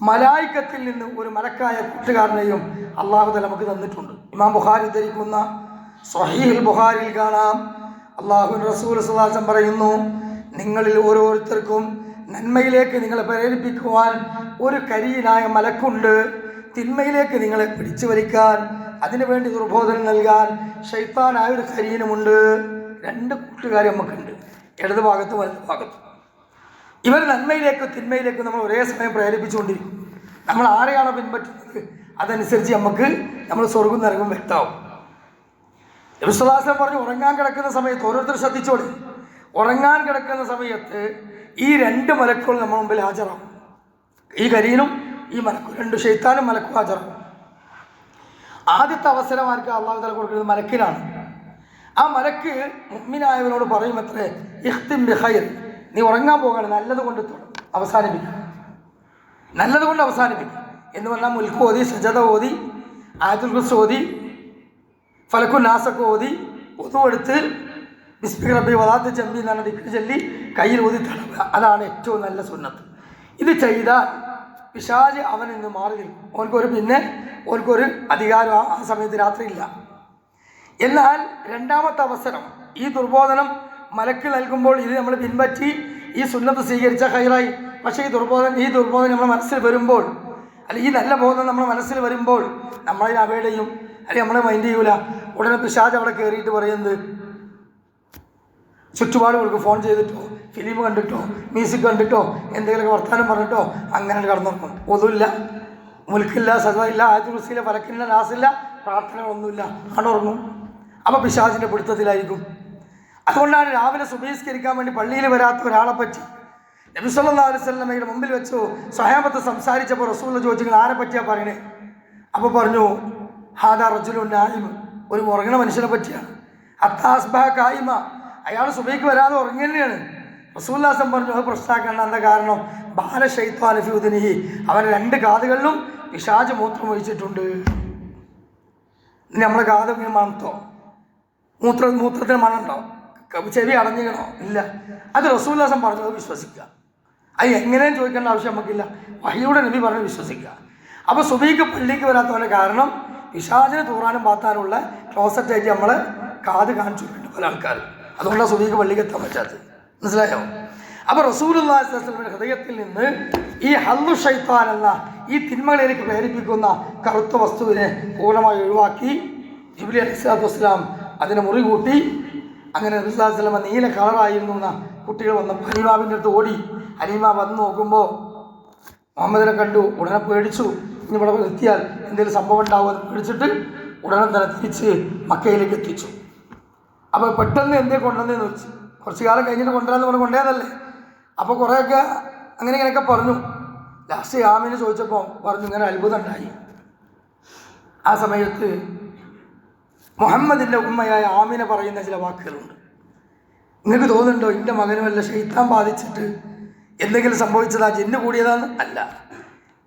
മലായിക്കത്തിൽ നിന്ന് ഒരു മലക്കായ കൂട്ടുകാരനെയും അല്ലാഹു തആല നമുക്ക് തന്നിട്ടുണ്ട്. ഇമാം ബുഖാരി ഉദ്ധരിക്കുന്ന സ്വഹീഹുൽ ബുഖാരിയിൽ കാണാം, അല്ലാഹുവിൻ്റെ റസൂൽ സ്വല്ലല്ലാഹു അലൈഹി വസല്ലം പറയുന്നു, നിങ്ങളിൽ ഓരോരുത്തർക്കും നന്മയിലേക്ക് നിങ്ങളെ പ്രേരിപ്പിക്കുവാൻ ഒരു കരീനായ മലക്കുണ്ട്, തിന്മയിലേക്ക് നിങ്ങളെ പിടിച്ചു വലിക്കാൻ, അതിനുവേണ്ടി ദുർബോധനം നൽകാൻ ശൈത്താനായ ഒരു കരീനുമുണ്ട്. 2 കൂട്ടുകാർ നമുക്കുണ്ട്, ഇടത് ഭാഗത്തും വലത് ഭാഗത്തും. ഇവർ നന്മയിലേക്കും തിന്മയിലേക്കും നമ്മൾ ഒരേ സമയം പ്രേരിപ്പിച്ചുകൊണ്ടിരിക്കും. നമ്മൾ ആരെയാണോ പിൻപറ്റുന്നത് അതനുസരിച്ച് നമ്മൾ സ്വർഗ്ഗം നരകവും വ്യക്തമാവും. നബി സല്ലല്ലാഹു അലൈഹി വസല്ലം പറഞ്ഞു, ഉറങ്ങാൻ കിടക്കുന്ന സമയത്ത് ഓരോരുത്തർ ശ്രദ്ധിച്ചോളി, ഉറങ്ങാൻ കിടക്കുന്ന സമയത്ത് ഈ 2 മലക്കുകൾ നമ്മുടെ മുമ്പിൽ ഹാജരാകും. ഈ കരീനും ഈ മലക്കും, 2 ശൈത്താനും മലക്കും ഹാജരാകും. ആദ്യത്തെ അവസരം ആർക്ക് അല്ലാഹു തആല കൊടുക്കുന്നത്? മലക്കിനാണ്. ആ മലക്ക് മുഅ്മിനായവനോട് പറയും, അത്രേ ഇഖ്തിം ബിഖൈർ, നീ ഉറങ്ങാൻ പോകണം, നല്ലത് കൊണ്ട് അവസാനിപ്പിക്കും, നല്ലത് കൊണ്ട് അവസാനിപ്പിക്കും എന്ന് പറഞ്ഞാൽ മുൽക്ക് ഓതി, സജദ ഓതി, ആയത്തുൽ കുർസി ഓതി, ഫലക്കു നാസക്ക് ഓതി, ഒതുവെടുത്ത് ബിസ്മി റബ്ബി വലാത്ത് ജംബി എന്നാണ് ദിക്ർ ചൊല്ലി കയ്യിൽ ഊതി തടവുക. അതാണ് ഏറ്റവും നല്ല സുന്നത്ത്. ഇത് ചെയ്താൽ പിശാച് അവനിൽ നിന്ന് മാറി നിൽക്കും. ഓർക്കൊരു അധികാരം ആ സമയത്ത് രാത്രിയില്ല. എന്നാൽ 2ാമത്തെ അവസരം ഈ ദുർബോധനം മലക്ക് നൽകുമ്പോൾ ഇത് നമ്മൾ പിൻപറ്റി ഈ സുന്നത്ത് സ്വീകരിച്ച ഹൈറായി. പക്ഷേ ഈ ദുർബോധനം നമ്മുടെ മനസ്സിൽ വരുമ്പോൾ, അല്ലെങ്കിൽ ഈ നല്ല ബോധം നമ്മുടെ മനസ്സിൽ വരുമ്പോൾ നമ്മളതിനെ അവോയ്ഡ് ചെയ്യും, അല്ലെങ്കിൽ നമ്മളെ മൈൻഡ് ചെയ്യൂല. ഉടനെ പിശാച് അവിടെ കയറിയിട്ട് പറയുന്നത് ചുറ്റുപാടുകൾക്ക് ഫോൺ ചെയ്തിട്ടോ ഫിലിം കണ്ടിട്ടോ മ്യൂസിക് കണ്ടിട്ടോ എന്തെങ്കിലുമൊക്കെ വർത്തമാനം പറഞ്ഞിട്ടോ അങ്ങനെ കടന്നുറങ്ങും. ഒന്നുമില്ല, മുൽക്കില്ല, സദയില്ല, ആയത്തുൽ കുർസിയില്ല, ഫലക്കില്ല, നാസില്ല, പ്രാർത്ഥനകളൊന്നുമില്ല, കണ്ടുറങ്ങും. അപ്പോൾ പിശാചിൻ്റെ പിടുത്തത്തിലായിരിക്കും. അതുകൊണ്ടാണ് രാവിലെ സുബഹിസ്കരിക്കാൻ വേണ്ടി പള്ളിയിൽ വരാത്ത ഒരാളെ പറ്റി നബി സല്ലല്ലാഹു അലൈഹി വസല്ലമയുടെ മുമ്പിൽ വെച്ചു സ്വഹാബത്ത് സംസാരിച്ചപ്പോൾ റസൂൽ ചോദിച്ചു, ആരെ പറ്റിയാണ് പറയണേ? അപ്പോൾ പറഞ്ഞു, ഹാദാ റജുലുൻ നായിം, ഒരു ഉറങ്ങണ മനുഷ്യനെ പറ്റിയാണ്. അത്താസ്ബഹ കായിമ, അയാൾ സുബഹിക്ക് വരാതെ ഉറങ്ങി തന്നെയാണ്. റസൂലുള്ളാഹി പറഞ്ഞു, അത് പ്രശ്നമാക്കേണ്ട, എന്താ കാരണം? ബാല ശൈത്വാന ഫീ ഉദ്നിഹി, അവൻ്റെ 2 കാതുകളിലും പിശാച് മൂത്രം ഒഴിച്ചിട്ടുണ്ട്. നമ്മളെ കാതിന് മണത്തോ മൂത്രത്തിന് മണമുണ്ടോ, ചെവി അടഞ്ഞിക്കണോ? ഇല്ല. അത് റസൂലുള്ളാഹി പറഞ്ഞത് വിശ്വസിക്കുക. അത് എങ്ങനെയും ചോദിക്കേണ്ട ആവശ്യം നമുക്കില്ല. വഹിയുടെ നബി പറഞ്ഞ് വിശ്വസിക്കുക. അപ്പോൾ സുബഹിക്ക് പള്ളിക്ക് വരാത്തവൻ്റെ കാരണം പിശാചിനെ തൂറാനും പാത്താനുള്ള ക്ലോസറ്റ് ആയിട്ട് നമ്മളെ കാത് കാണിച്ചു വിട്ടിട്ടുണ്ട് പല ആൾക്കാർ. അതുകൊണ്ടാണ് സുബഹിക്ക് പള്ളിക്ക് എത്താൻ പറ്റാത്തത്. മനസ്സിലായോ? അപ്പോൾ റസൂലുള്ളാഹി സ്വല്ലല്ലാഹു അലൈഹി വസല്ലമയുടെ ഹൃദയത്തിൽ നിന്ന് ഈ ഹല്ലു ശൈത്താൻ എന്ന ഈ തിന്മകളിലേക്ക് പ്രേരിപ്പിക്കുന്ന കറുത്ത വസ്തുവിനെ പൂർണ്ണമായി ഒഴിവാക്കി ജിബ്രീൽ അലൈഹിസ്സലാത്തു വസ്സലാം അതിനെ മുറി കൂട്ടി. അങ്ങനെ നബി സല്ലല്ലാഹു അലൈഹി വസല്ലം നീല കളറായിരുന്നു എന്ന കുട്ടികൾ വന്നപ്പോൾ ഹലീമാവിൻ്റെ അടുത്ത് ഓടി. ഹലീമ വന്ന് നോക്കുമ്പോൾ മുഹമ്മദിനെ കണ്ടു. ഉടനെ പേടിച്ചു. ഇനി ഇവിടെ എത്തിയാൽ എന്തെങ്കിലും സംഭവം ഉണ്ടാവുമെന്ന് പേടിച്ചിട്ട് ഉടനെ തന്നെ തിരിച്ച് മക്കയിലേക്ക് എത്തിച്ചു. അപ്പോൾ പെട്ടെന്ന് എന്തേ കൊണ്ടുവന്നതെന്ന് വെച്ചു. കുറച്ച് കാലം കഴിഞ്ഞിട്ട് കൊണ്ടുവരാമെന്ന് പറഞ്ഞ് കൊണ്ടുപോയതല്ലേ. അപ്പോൾ കുറേയൊക്കെ ഇങ്ങനെയൊക്കെ പറഞ്ഞു. ലാസ്റ്റ് ആമിനെ ചോദിച്ചപ്പോൾ പറഞ്ഞു ഇങ്ങനെ അത്ഭുതം ഉണ്ടായി. ആ സമയത്ത് മുഹമ്മദിൻ്റെ ഉമ്മയായ ആമിനെ പറയുന്ന ചില വാക്കുകളുണ്ട്. നിങ്ങൾക്ക് തോന്നുന്നുണ്ടോ എൻ്റെ മകന് വല്ല ശൈത്താൻ ബാധിച്ചിട്ട് എന്തെങ്കിലും സംഭവിച്ചതാ, ജിന്ന് കൂടിയതാണ്? അല്ല,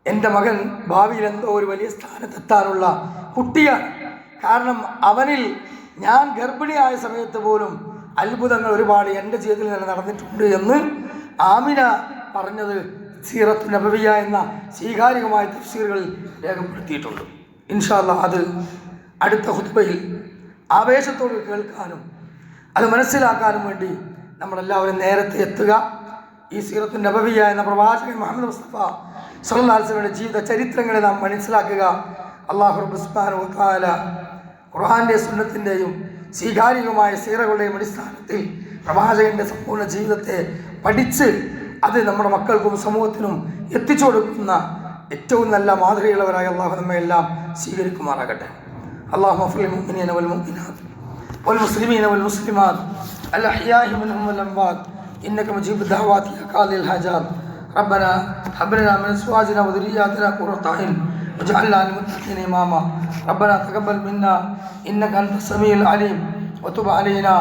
എൻ്റെ മകൻ ഭാവിയിൽ എന്തോ ഒരു വലിയ സ്ഥാനത്തെത്താനുള്ള കുട്ടിയാണ്. കാരണം അവനിൽ ഞാൻ ഗർഭിണിയായ സമയത്ത് പോലും അത്ഭുതങ്ങൾ ഒരുപാട് എൻ്റെ ജീവിതത്തിൽ തന്നെ നടന്നിട്ടുണ്ട് എന്ന് ആമിന പറഞ്ഞത് സീറത്ത് നബവിയ എന്ന സ്വീകാര്യമായ തഫ്സീറുകളിൽ രേഖപ്പെടുത്തിയിട്ടുണ്ട്. ഇൻഷാ അല്ലാഹ് അത് അടുത്ത ഖുത്ബയിൽ ആവേശത്തോട് കേൾക്കാനും അത് മനസ്സിലാക്കാനും വേണ്ടി നമ്മളെല്ലാവരും നേരത്തെ എത്തുക. ഈ സീറത്ത് നബവിയ എന്ന പ്രവാചകൻ മുഹമ്മദ് മുസ്തഫ സ്വല്ലല്ലാഹു അലൈഹി വസല്ലമയുടെ ജീവിത ചരിത്രങ്ങളെ നാം മനസ്സിലാക്കുക. അല്ലാഹു റബ്ബ് സുബ്ഹാനഹു വ തആല ഖുർആന്റെ സുന്നത്തിൻ്റെയും സ്വീകാര്യമായ സീറകളുടെയും അടിസ്ഥാനത്തിൽ പ്രവാചകൻ്റെ സമ്പൂർണ്ണ ജീവിതത്തെ പഠിച്ച് അത് നമ്മുടെ മക്കൾക്കും സമൂഹത്തിനും എത്തിച്ചു കൊടുക്കുന്ന ഏറ്റവും നല്ല മാതൃകയുള്ളവരായ അള്ളാഹു നമ്മെ എല്ലാം സ്വീകരിക്കുമാറാകട്ടെ. അല്ലാഹുമ്മ ഗ്ഫിർ ലിൽ മുഅ്മിനീന വൽ മുഅ്മിനാത്ത് വൽ മുസ്ലിമീന വൽ മുസ്ലിമാത്ത് അൽ അഹ്യാഇ മിൻഹും വൽ അംവാത്ത് ഇന്നക മുജീബു ദഅവാതി യാ ഖാദിൽ ഹാജാത്ത് റബ്ബനാ ഹബ് ലനാ മിൻ അസ്വാജിനാ വദുരിയ്യാതിനാ ഖുർറത അയ്ൻ വജഅൽനാ ലിൽ മുത്തഖീന ഇമാമാ റബ്ബനാ തഖബ്ബൽ മിന്നാ ഇന്നക അൻതസ് സമീഉൽ അലീം വതുബ് അലൈനാ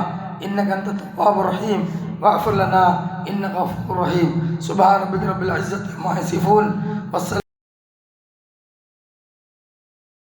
ഇന്നക അൻതത് തവ്വാബുർ റഹീം واغفر لنا إنك غفور رحيم. سبحان ربك رب العزة عما يصفون والسلام